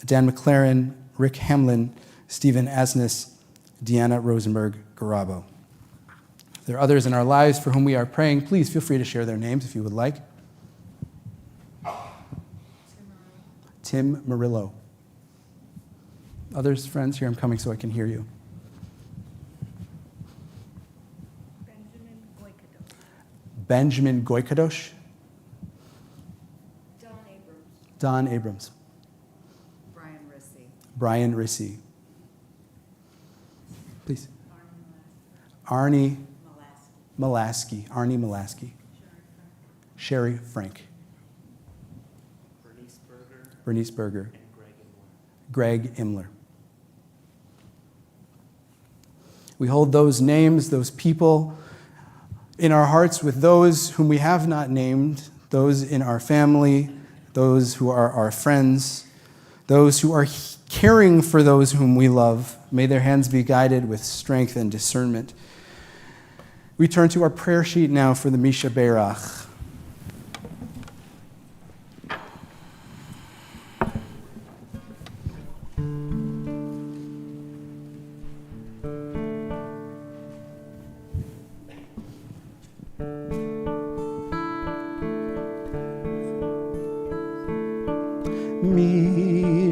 Dan McLaren, Rick Hamlin, Stephen Asnes, Deanna Rosenberg-Garabo. If there are others in our lives for whom we are praying, please feel free to share their names if you would like. Tim Murillo. Others, friends, here I'm coming so I can hear you. Benjamin Goykadosh. Don Abrams. Brian Rissy. Please. Arnie Malasky. Arnie Malasky. Sherry Frank. Bernice Berger. And Greg Imler. We hold those names, those people, in our hearts with those whom we have not named, those in our family, those who are our friends, those who are caring for those whom we love. May their hands be guided with strength and discernment. We turn to our prayer sheet now for the Misha Berach.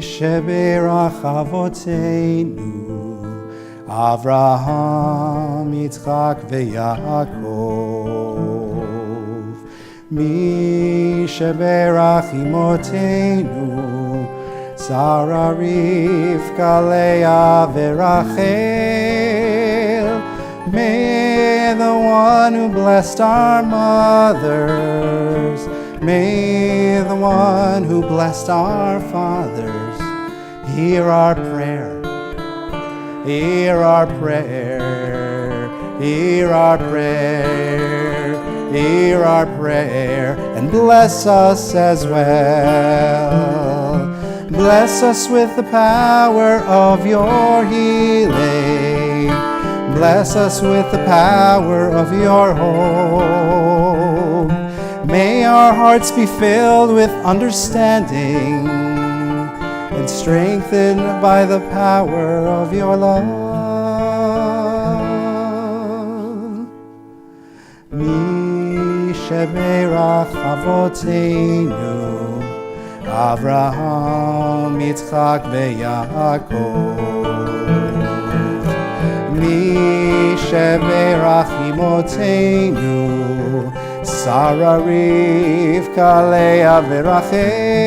Sheberach Avotenu, Avraham, Yitzchak, veYaakov. Mi sheberach Imotenu, Sarah, Rivka, Leah, veRachel. May the one who blessed our mothers, may the one who blessed our fathers, hear our prayer, hear our prayer, hear our prayer, hear our prayer, and bless us as well. Bless us with the power of your healing. Bless us with the power of your hope. May our hearts be filled with understanding and strengthened by the power of your love. Mi sheberach Avotenu, Avraham, Yitzchak, veYaakov. Mi sheberach Imotenu, Sarah, Rivka, Leah, veRachel.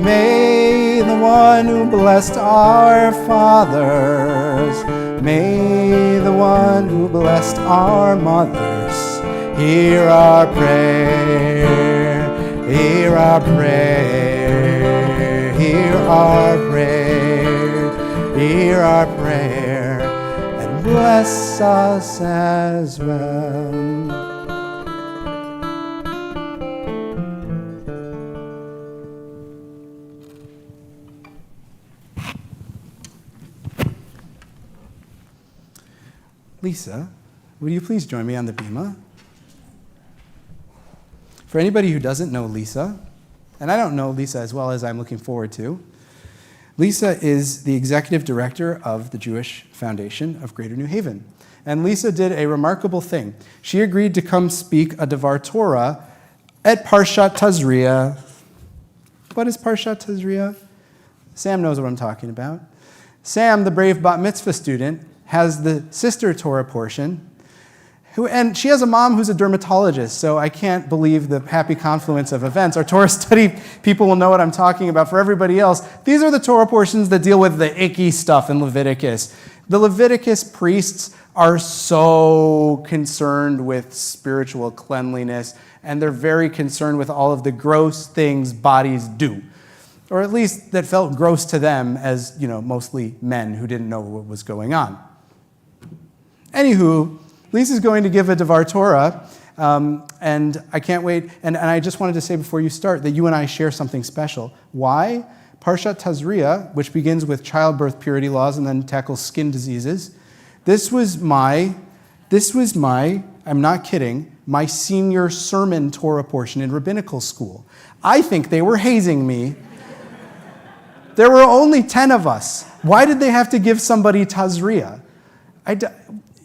May the one who blessed our fathers, may the one who blessed our mothers, Hear our prayer. Hear our prayer. Hear our prayer. Hear our prayer. And bless us as well. Lisa, would you please join me on the bima? For anybody who doesn't know Lisa, and I don't know Lisa as well as I'm looking forward to, Lisa is the executive director of the Jewish Foundation of Greater New Haven. And Lisa did a remarkable thing. She agreed to come speak a Devar Torah at Parshat Tazria. What is Parshat Tazria? Sam knows what I'm talking about. Sam, the brave bat mitzvah student, has the sister Torah portion, and she has a mom who's a dermatologist, so I can't believe the happy confluence of events. Our Torah study people will know what I'm talking about. For everybody else, these are the Torah portions that deal with the icky stuff in Leviticus. The Leviticus priests are so concerned with spiritual cleanliness, and they're very concerned with all of the gross things bodies do, or at least that felt gross to them as, mostly men who didn't know what was going on. Anywho, Lisa's going to give a Devar Torah, and I can't wait. And I just wanted to say before you start that you and I share something special. Why? Parshat Tazria, which begins with childbirth purity laws and then tackles skin diseases. This was my, I'm not kidding, my senior sermon Torah portion in rabbinical school. I think they were hazing me. There were only 10 of us. Why did they have to give somebody Tazria?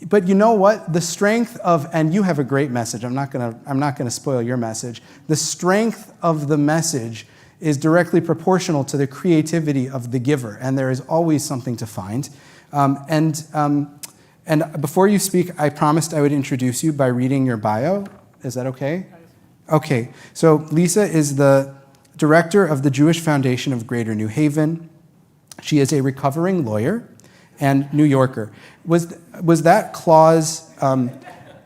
But you know what? The strength of, and you have a great message. I'm not gonna spoil your message. The strength of the message is directly proportional to the creativity of the giver, and there is always something to find. And before you speak, I promised I would introduce you by reading your bio. Is that okay? Okay. So Lisa is the director of the Jewish Foundation of Greater New Haven. She is a recovering lawyer and New Yorker. Was that clause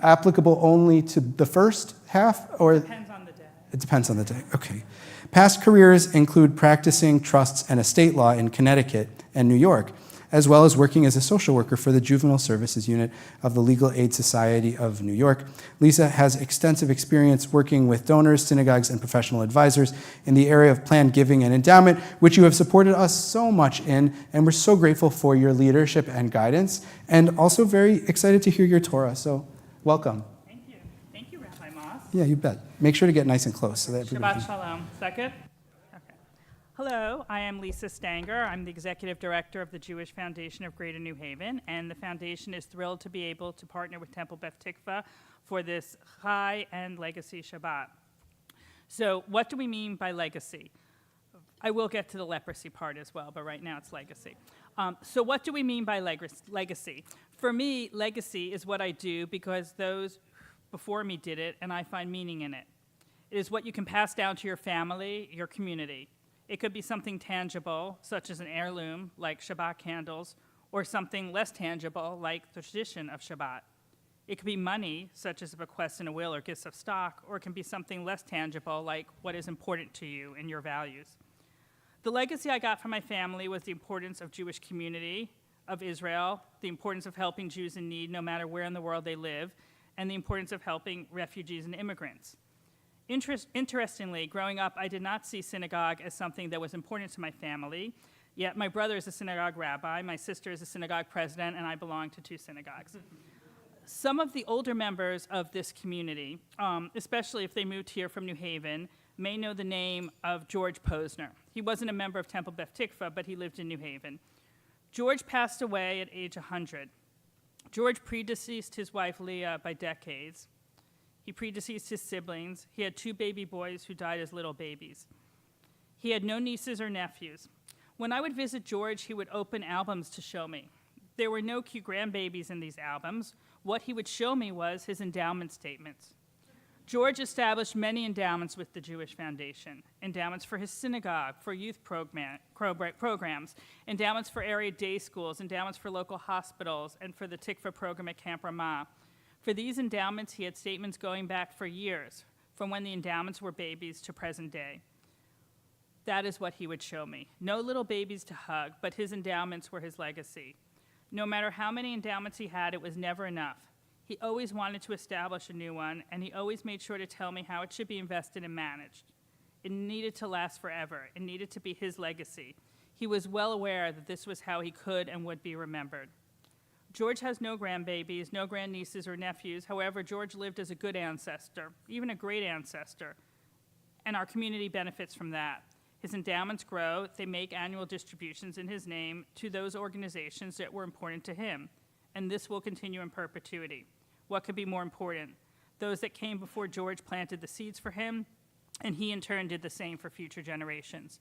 applicable only to the first half, or? It depends on the day. It depends on the day. Okay. Past careers include practicing trusts and estate law in Connecticut and New York, as well as working as a social worker for the Juvenile Services Unit of the Legal Aid Society of New York. Lisa has extensive experience working with donors, synagogues, and professional advisors in the area of planned giving and endowment, which you have supported us so much in, and we're so grateful for your leadership and guidance, and also very excited to hear your Torah. So, welcome. Thank you. Thank you, Rabbi Moss. Yeah, you bet. Make sure to get nice and close so that everybody Shabbat Shalom. Second? Okay. Hello, I am Lisa Stanger. I'm the Executive Director of the Jewish Foundation of Greater New Haven, and the foundation is thrilled to be able to partner with Temple Beth Tikvah for this Chai and Legacy Shabbat. So what do we mean by legacy? I will get to the leprosy part as well, but right now it's legacy. So what do we mean by legacy? For me, legacy is what I do because those before me did it, and I find meaning in it. It is what you can pass down to your family, your community. It could be something tangible, such as an heirloom, like Shabbat candles, or something less tangible, like the tradition of Shabbat. It could be money, such as a bequest in a will or gifts of stock, or it can be something less tangible, like what is important to you and your values. The legacy I got from my family was the importance of Jewish community, of Israel, the importance of helping Jews in need no matter where in the world they live, and the importance of helping refugees and immigrants. Interestingly, growing up, I did not see synagogue as something that was important to my family, yet my brother is a synagogue rabbi, my sister is a synagogue president, and I belong to 2 synagogues. Some of the older members of this community, especially if they moved here from New Haven, may know the name of George Posner. He wasn't a member of Temple Beth Tikvah, but he lived in New Haven. George passed away at age 100. George predeceased his wife Leah by decades. He predeceased his siblings. He had 2 baby boys who died as little babies. He had no nieces or nephews. When I would visit George, he would open albums to show me. There were no cute grandbabies in these albums. What he would show me was his endowment statements. George established many endowments with the Jewish Foundation. Endowments for his synagogue, for youth programs, endowments for area day schools, endowments for local hospitals, and for the Tikvah program at Camp Ramah, For these endowments, he had statements going back for years, from when the endowments were babies to present day. That is what he would show me. No little babies to hug, but his endowments were his legacy. No matter how many endowments he had, it was never enough. He always wanted to establish a new one, and he always made sure to tell me how it should be invested and managed. It needed to last forever. It needed to be his legacy. He was well aware that this was how he could and would be remembered. George has no grandbabies, no grandnieces or nephews. However, George lived as a good ancestor, even a great ancestor, and our community benefits from that. His endowments grow. They make annual distributions in his name to those organizations that were important to him, and this will continue in perpetuity. What could be more important? Those that came before George planted the seeds for him, and he in turn did the same for future generations.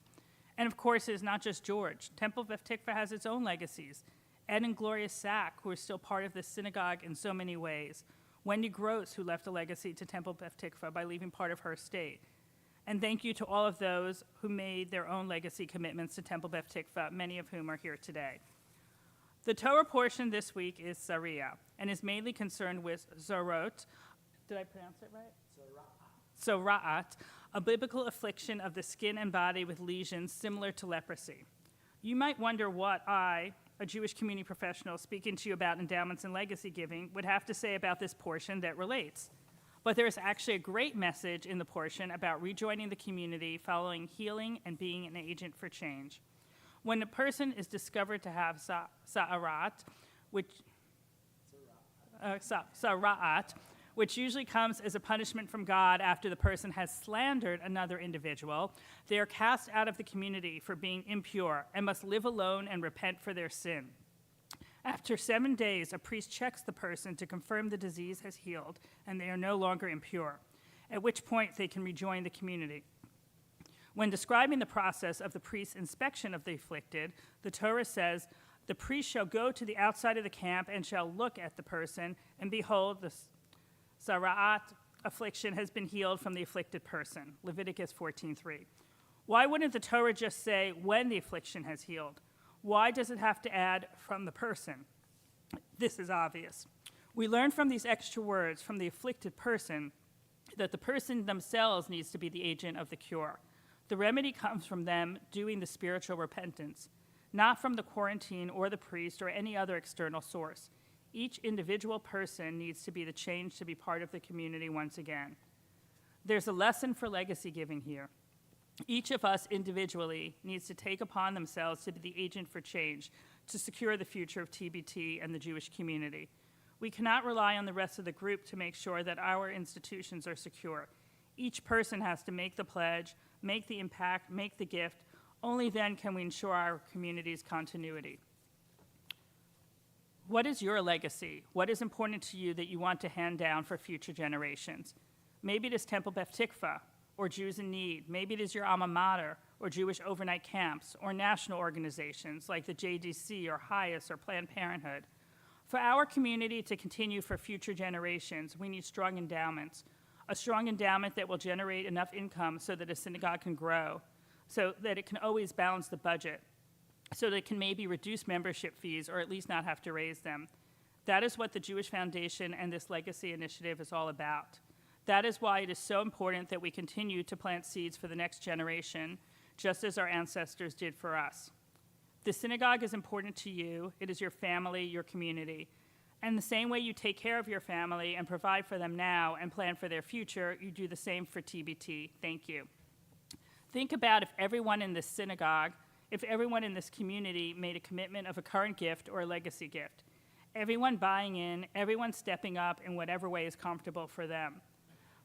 And of course, it is not just George. Temple Beth Tikvah has its own legacies. Ed and Gloria Sack, who are still part of this synagogue in so many ways. Wendy Gross, who left a legacy to Temple Beth Tikvah by leaving part of her estate. And thank you to all of those who made their own legacy commitments to Temple Beth Tikvah, many of whom are here today. The Torah portion this week is Sariah, and is mainly concerned with Zorot. Did I pronounce it right? Zora'at, a biblical affliction of the skin and body with lesions similar to leprosy. You might wonder what I, a Jewish community professional speaking to you about endowments and legacy giving, would have to say about this portion that relates. But there is actually a great message in the portion about rejoining the community, following healing, and being an agent for change. When a person is discovered to have sa'arat, which usually comes as a punishment from God after the person has slandered another individual, they are cast out of the community for being impure and must live alone and repent for their sin. After 7 days, a priest checks the person to confirm the disease has healed and they are no longer impure, at which point they can rejoin the community. When describing the process of the priest's inspection of the afflicted, the Torah says, "The priest shall go to the outside of the camp and shall look at the person, and behold, the Sara'at affliction has been healed from the afflicted person." Leviticus 14:3. Why wouldn't the Torah just say when the affliction has healed? Why does it have to add from the person? This is obvious. We learn from these extra words from the afflicted person that the person themselves needs to be the agent of the cure. The remedy comes from them doing the spiritual repentance, not from the quarantine or the priest or any other external source. Each individual person needs to be the change to be part of the community once again. There's a lesson for legacy giving here. Each of us individually needs to take upon themselves to be the agent for change, to secure the future of TBT and the Jewish community. We cannot rely on the rest of the group to make sure that our institutions are secure. Each person has to make the pledge, make the impact, make the gift. Only then can we ensure our community's continuity. What is your legacy? What is important to you that you want to hand down for future generations? Maybe it is Temple Beth Tikvah, or Jews in Need. Maybe it is your alma mater, or Jewish overnight camps, or national organizations like the JDC or HIAS or Planned Parenthood. For our community to continue for future generations, we need strong endowments. A strong endowment that will generate enough income so that a synagogue can grow, so that it can always balance the budget, so that it can maybe reduce membership fees or at least not have to raise them. That is what the Jewish Foundation and this legacy initiative is all about. That is why it is so important that we continue to plant seeds for the next generation, just as our ancestors did for us. The synagogue is important to you. It is your family, your community. And the same way you take care of your family and provide for them now and plan for their future, you do the same for TBT. Thank you. Think about if everyone in this synagogue, if everyone in this community made a commitment of a current gift or a legacy gift. Everyone buying in, everyone stepping up in whatever way is comfortable for them.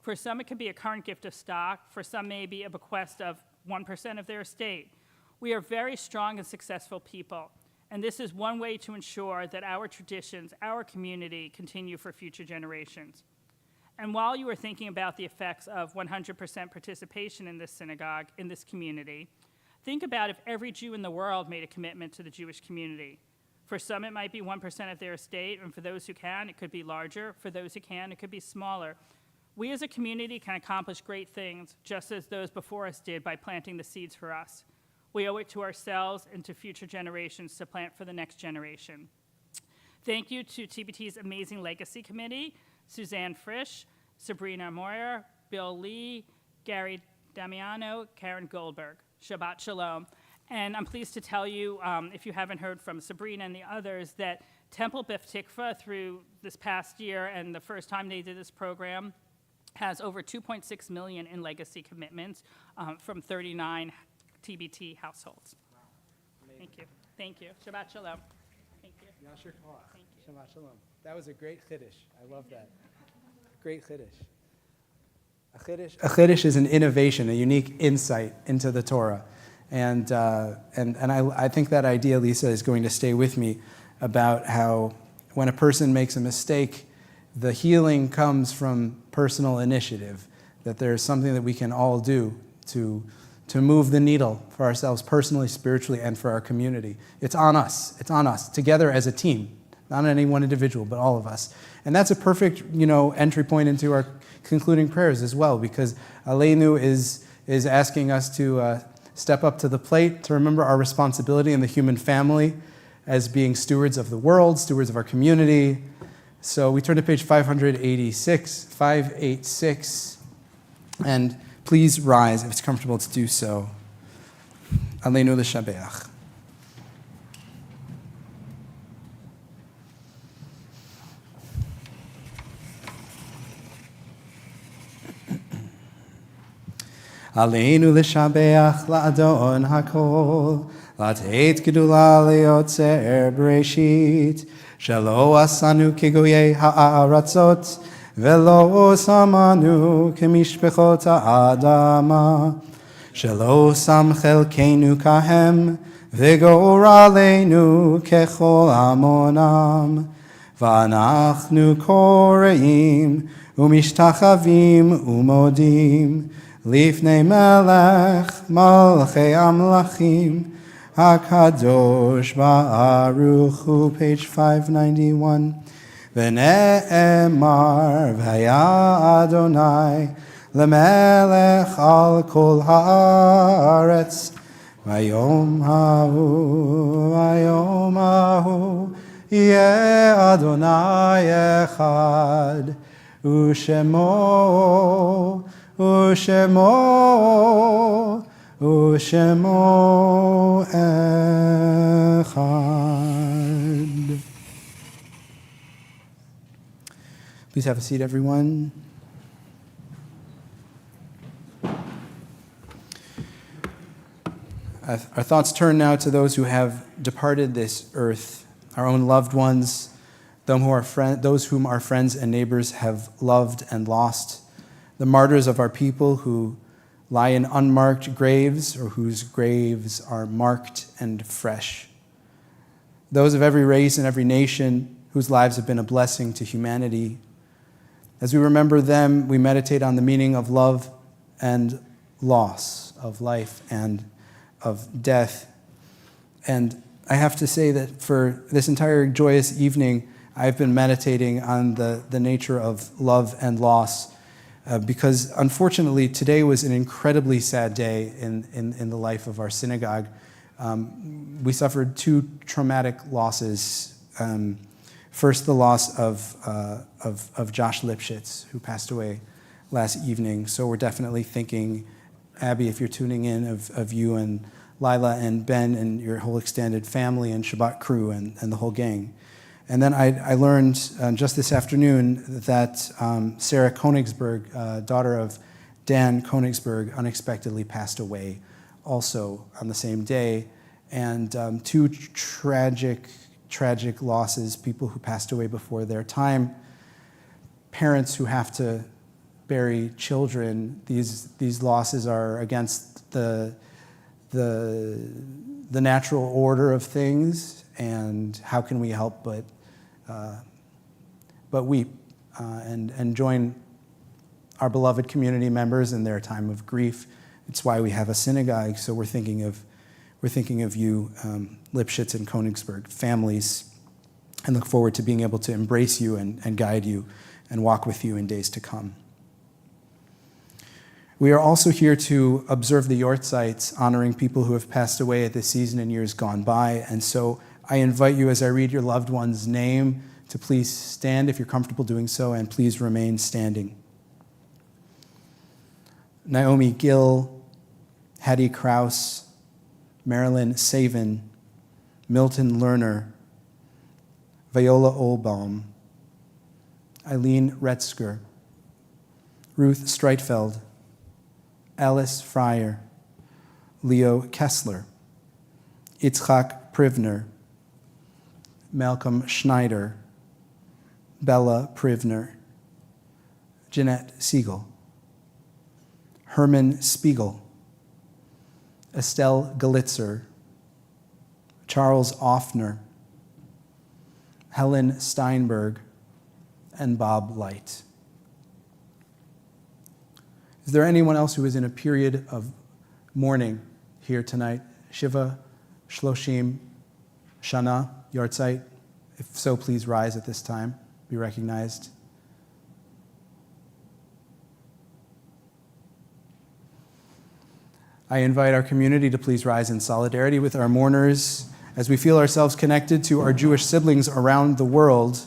For some, it could be a current gift of stock. For some, maybe a bequest of 1% of their estate. We are very strong and successful people, and this is one way to ensure that our traditions, our community, continue for future generations. And while you are thinking about the effects of 100% participation in this synagogue, in this community, think about if every Jew in the world made a commitment to the Jewish community. For some, it might be 1% of their estate, and for those who can, it could be larger. For those who can, it could be smaller. We as a community can accomplish great things, just as those before us did by planting the seeds for us. We owe it to ourselves and to future generations to plant for the next generation. Thank you to TBT's amazing legacy committee, Suzanne Frisch, Sabrina Moyer, Bill Lee, Gary Damiano, Karen Goldberg. Shabbat Shalom. And I'm pleased to tell you, if you haven't heard from Sabrina and the others, that Temple Beth Tikvah, through this past year and the first time they did this program, has over 2.6 million in legacy commitments from 39 TBT households. Wow. Thank you. Thank you. Shabbat Shalom. Thank you. Yasher koach. Thank you. Shabbat shalom. That was a great chiddush. I love that. Great chiddush. A chiddush is an innovation, a unique insight into the Torah. And I think that idea, Lisa, is going to stay with me about how when a person makes a mistake, the healing comes from personal initiative, that there's something that we can all do to move the needle for ourselves personally, spiritually, and for our community. It's on us. It's on us, together as a team, not any one individual, but all of us. And that's a perfect, entry point into our concluding prayers as well, because Aleinu is asking us to step up to the plate, to remember our responsibility in the human family as being stewards of the world, stewards of our community. So we turn to page 586, and please rise if it's comfortable to do so. Aleinu l'shabeach. Aleinu l'shabeach la'adon hakol, la'teit gedula le'yotzer b'reshit, shelo asanu kegoyei ha'aratzot, velo samanu kemishpechot ha'adama, shelo sam chelkeinu kahem, v'gor aleinu kechol amonam, v'anachnu koreim, umishtachavim umodim, Lifnei melech malchei amlachim hakadosh baruch hu, page 591. V'ne'emar v'haya Adonai lemelech al kol haaretz vayom hahu yeh Adonai echad u'shemo Ushemo echad. Please have a seat, everyone. Our thoughts turn now to those who have departed this earth, our own loved ones, those whom our friends and neighbors have loved and lost, the martyrs of our people who lie in unmarked graves or whose graves are marked and fresh. Those of every race and every nation whose lives have been a blessing to humanity. As we remember them, we meditate on the meaning of love and loss, of life and of death. And I have to say that for this entire joyous evening, I've been meditating on the nature of love and loss. Because unfortunately, today was an incredibly sad day in the life of our synagogue. We suffered two traumatic losses. First, the loss of Josh Lipschitz, who passed away last evening. So we're definitely thinking, Abby, if you're tuning in, of you and Lila and Ben and your whole extended family and Shabbat crew and the whole gang. And then I learned just this afternoon that Sarah Konigsberg, daughter of Dan Konigsberg, unexpectedly passed away also on the same day. And two tragic losses, people who passed away before their time, parents who have to bury children. These losses are against the natural order of things, and how can we help but weep and join our beloved community members in their time of grief. It's why we have a synagogue. So we're thinking of you, Lipschitz and Konigsberg families, and look forward to being able to embrace you and guide you and walk with you in days to come. We are also here to observe the Yortzites, honoring people who have passed away at this season in years gone by. And so I invite you, as I read your loved one's name, to please stand if you're comfortable doing so, and please remain standing. Naomi Gill, Hattie Krause, Marilyn Savin, Milton Lerner, Viola Olbaum, Eileen Retzker, Ruth Streitfeld, Alice Fryer, Leo Kessler, Itzhak Privner, Malcolm Schneider, Bella Privner, Jeanette Siegel, Herman Spiegel, Estelle Galitzer, Charles Offner, Helen Steinberg, and Bob Light. Is there anyone else who is in a period of mourning here tonight? Shiva, Shloshim, Shana, Yortzeit? If so, please rise at this time, be recognized. I invite our community to please rise in solidarity with our mourners as we feel ourselves connected to our Jewish siblings around the world,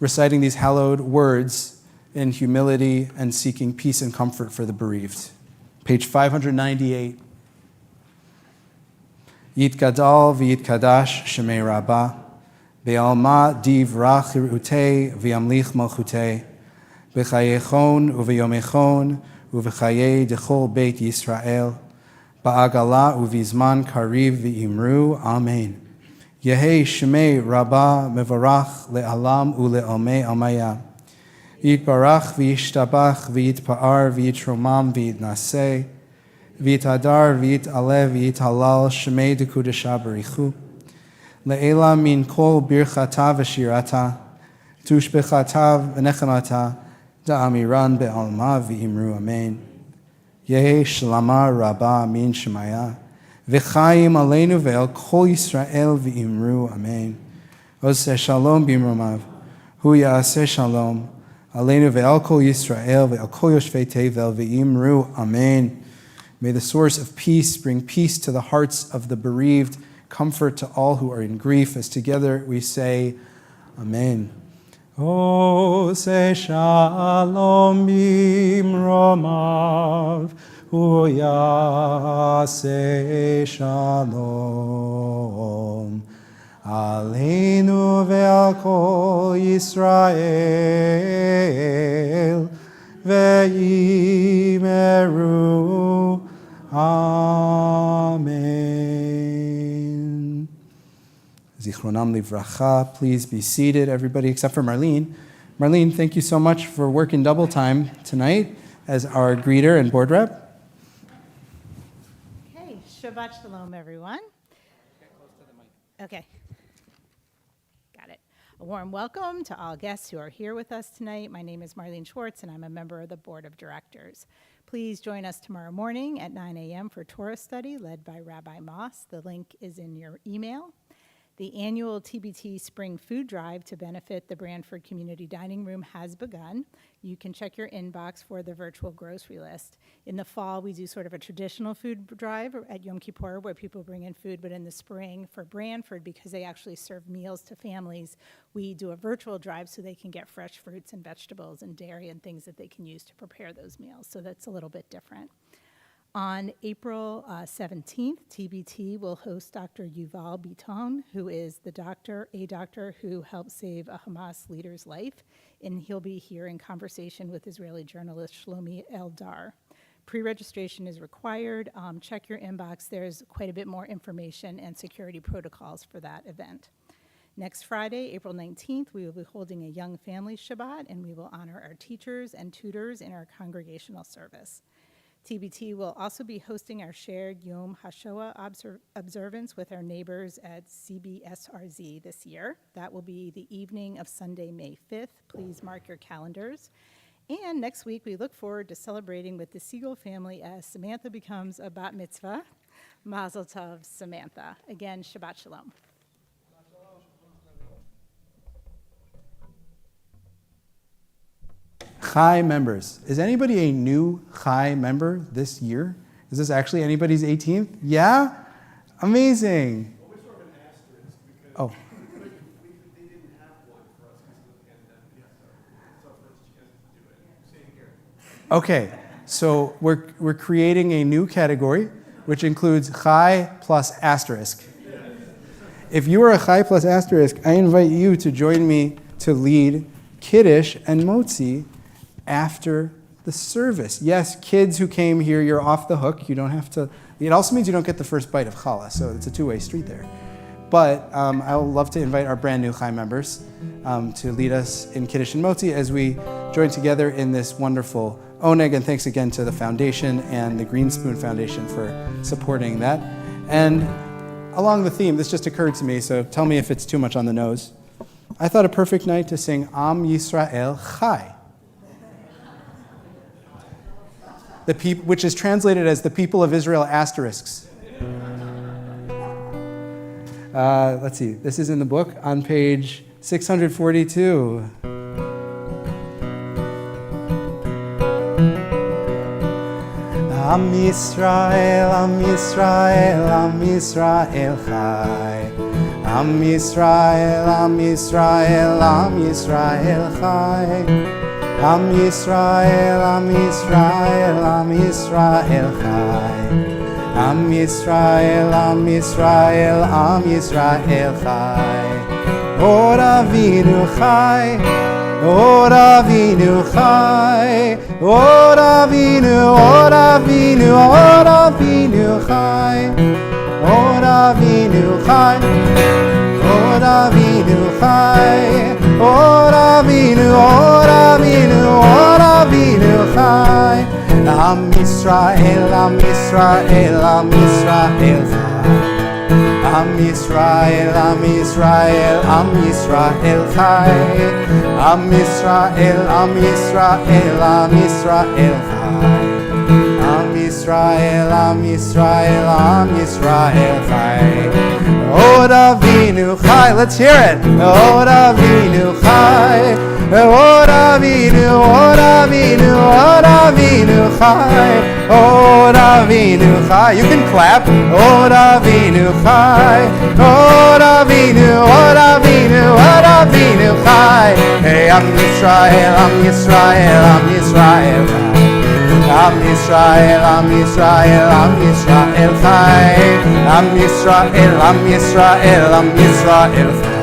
reciting these hallowed words in humility and seeking peace and comfort for the bereaved. Page 598. Yitgadal v'yitkadash shemei rabbah, be'alma divrach irutei v'yamlich malchutei, b'chayechon u'v'yomechon u'v'chayei dechol beit Yisrael, ba'agala u'vizman kariv v'imru, Amen. Yehei shemei rabbah mevarach le'alam u'le'omei amaya. Yitbarach v'yishtabach v'yitpa'ar v'yitromam v'yitnaseh, v'yitadar v'yitalev v'yithalal shemei dekudesha barichu. Le'ela min kol birchata v'shirata, tushbechata v'nechamata, da'amiran be'alma v'imru, Amen. Yehei shlama rabbah min shemaya, v'chaim aleinu ve'el kol Yisrael v'imru, Amen. Oseh shalom b'imromav, hu ya'aseh shalom, aleinu ve'el kol Yisrael ve'el kol yoshvei tevel v'imru, Amen. May the source of peace bring peace to the hearts of the bereaved, comfort to all who are in grief, as together we say, Amen. Oseh shalom b'imromav, hu ya'aseh shalom, aleinu ve'al kol Yisrael ve'imeru, Amen. Zichronam livracha. Please be seated, everybody except for Marlene. Marlene, thank you so much for working double time tonight as our greeter and board rep. Okay, Shabbat Shalom, everyone. Okay. Got it. A warm welcome to all guests who are here with us tonight. My name is Marlene Schwartz, and I'm a member of the Board of Directors. Please join us tomorrow morning at 9 a.m. for Torah study led by Rabbi Moss. The link is in your email. The annual TBT Spring Food Drive to benefit the Branford Community Dining Room has begun. You can check your inbox for the virtual grocery list. In the fall, we do sort of a traditional food drive at Yom Kippur where people bring in food, but in the spring for Branford, because they actually serve meals to families, we do a virtual drive so they can get fresh fruits and vegetables and dairy and things that they can use to prepare those meals. So that's a little bit different. On April 17th, TBT will host Dr. Yuval Biton, who is a doctor who helped save a Hamas leader's life, and he'll be here in conversation with Israeli journalist Shlomi Eldar. Pre-registration is required. Check your inbox. There's quite a bit more information and security protocols for that event. Next Friday, April 19th, we will be holding a Young Family Shabbat, and we will honor our teachers and tutors in our congregational service. TBT will also be hosting our shared Yom HaShoah observance with our neighbors at CBSRZ this year. That will be the evening of Sunday, May 5th. Please mark your calendars. And next week, we look forward to celebrating with the Siegel family as Samantha becomes a bat mitzvah. Mazel tov, Samantha. Again, Shabbat Shalom. Chai members. Is anybody a new Chai member this year? Is this actually anybody's 18th? Yeah? Amazing. Well, we sort of an asterisk because Oh. they didn't have one for us because Okay, so we're creating a new category, which includes Chai plus asterisk. If you are a Chai plus asterisk, I invite you to join me to lead Kiddush and Motzi after the service. Yes, kids who came here, you're off the hook. You don't have to. It also means you don't get the first bite of challah, so it's a two-way street there. But I would love to invite our brand new Chai members to lead us in Kiddush and Motzi as we join together in this wonderful oneg. And thanks again to the foundation and the Green Spoon Foundation for supporting that. And along the theme, this just occurred to me, so tell me if it's too much on the nose. I thought a perfect night to sing Am Yisrael Chai, which is translated as the people of Israel asterisks. Let's see, this is in the book on page 642. Am Yisrael, Am Yisrael, Am Yisrael Chai. Am Yisrael, Am Yisrael, Am Yisrael Chai. Am Yisrael, Am Yisrael, Am Yisrael Chai. Am Yisrael, Am Yisrael, Am Yisrael Chai. Or Avinu Chai, Or Avinu Chai, Or Avinu, Or Avinu, Or Avinu Chai, Or Avinu Chai, Or Avinu Chai, Or Avinu, Or Avinu, Or Avinu Chai. Am Yisrael, Am Yisrael, Am Yisrael Chai. Am Yisrael, Am Yisrael, Am Yisrael Chai. Am Yisrael, Am Yisrael, Am Yisrael Chai. Am Yisrael, Am Yisrael, Am Yisrael Chai. Od Avinu Chai, let's hear it. Od Avinu Chai. Od Avinu, Od Avinu, Od Avinu Chai. Od Avinu Chai. You can clap. Od Avinu Chai. Od Avinu, Od Avinu, Od Avinu Chai. Hey, Am Yisrael, Am Yisrael, Am Yisrael Chai. Am Yisrael, Am Yisrael, Am Yisrael Chai. Am Yisrael, Am Yisrael, Am Yisrael Chai.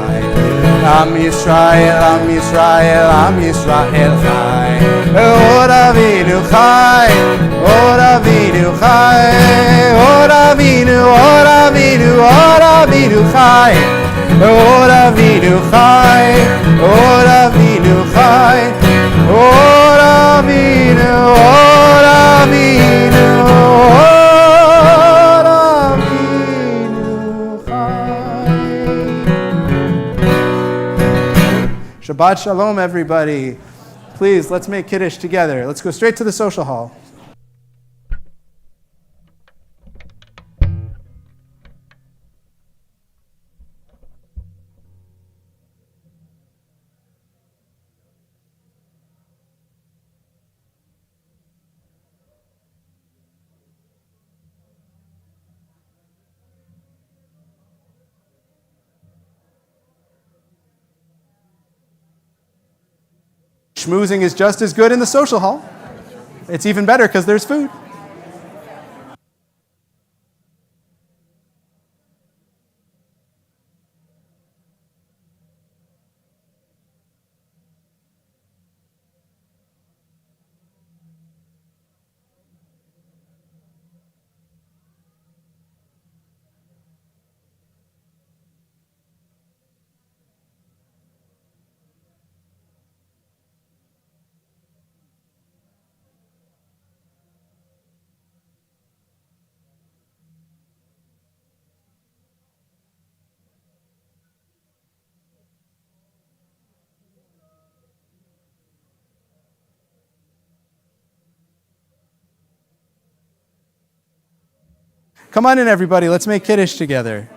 Am Yisrael, Am Yisrael, Am Yisrael Chai. Od Avinu Chai, Od Avinu Chai. Od Avinu, Od Avinu, Od Avinu Chai. Od Avinu Chai, Od Avinu Chai. Od Avinu, Od Avinu, Od Avinu Chai. Shabbat Shalom, everybody. Please, let's make Kiddush together. Let's go straight to the social hall. Schmoozing is just as good in the social hall. It's even better because there's food. Come on in, everybody. Let's make Kiddush together.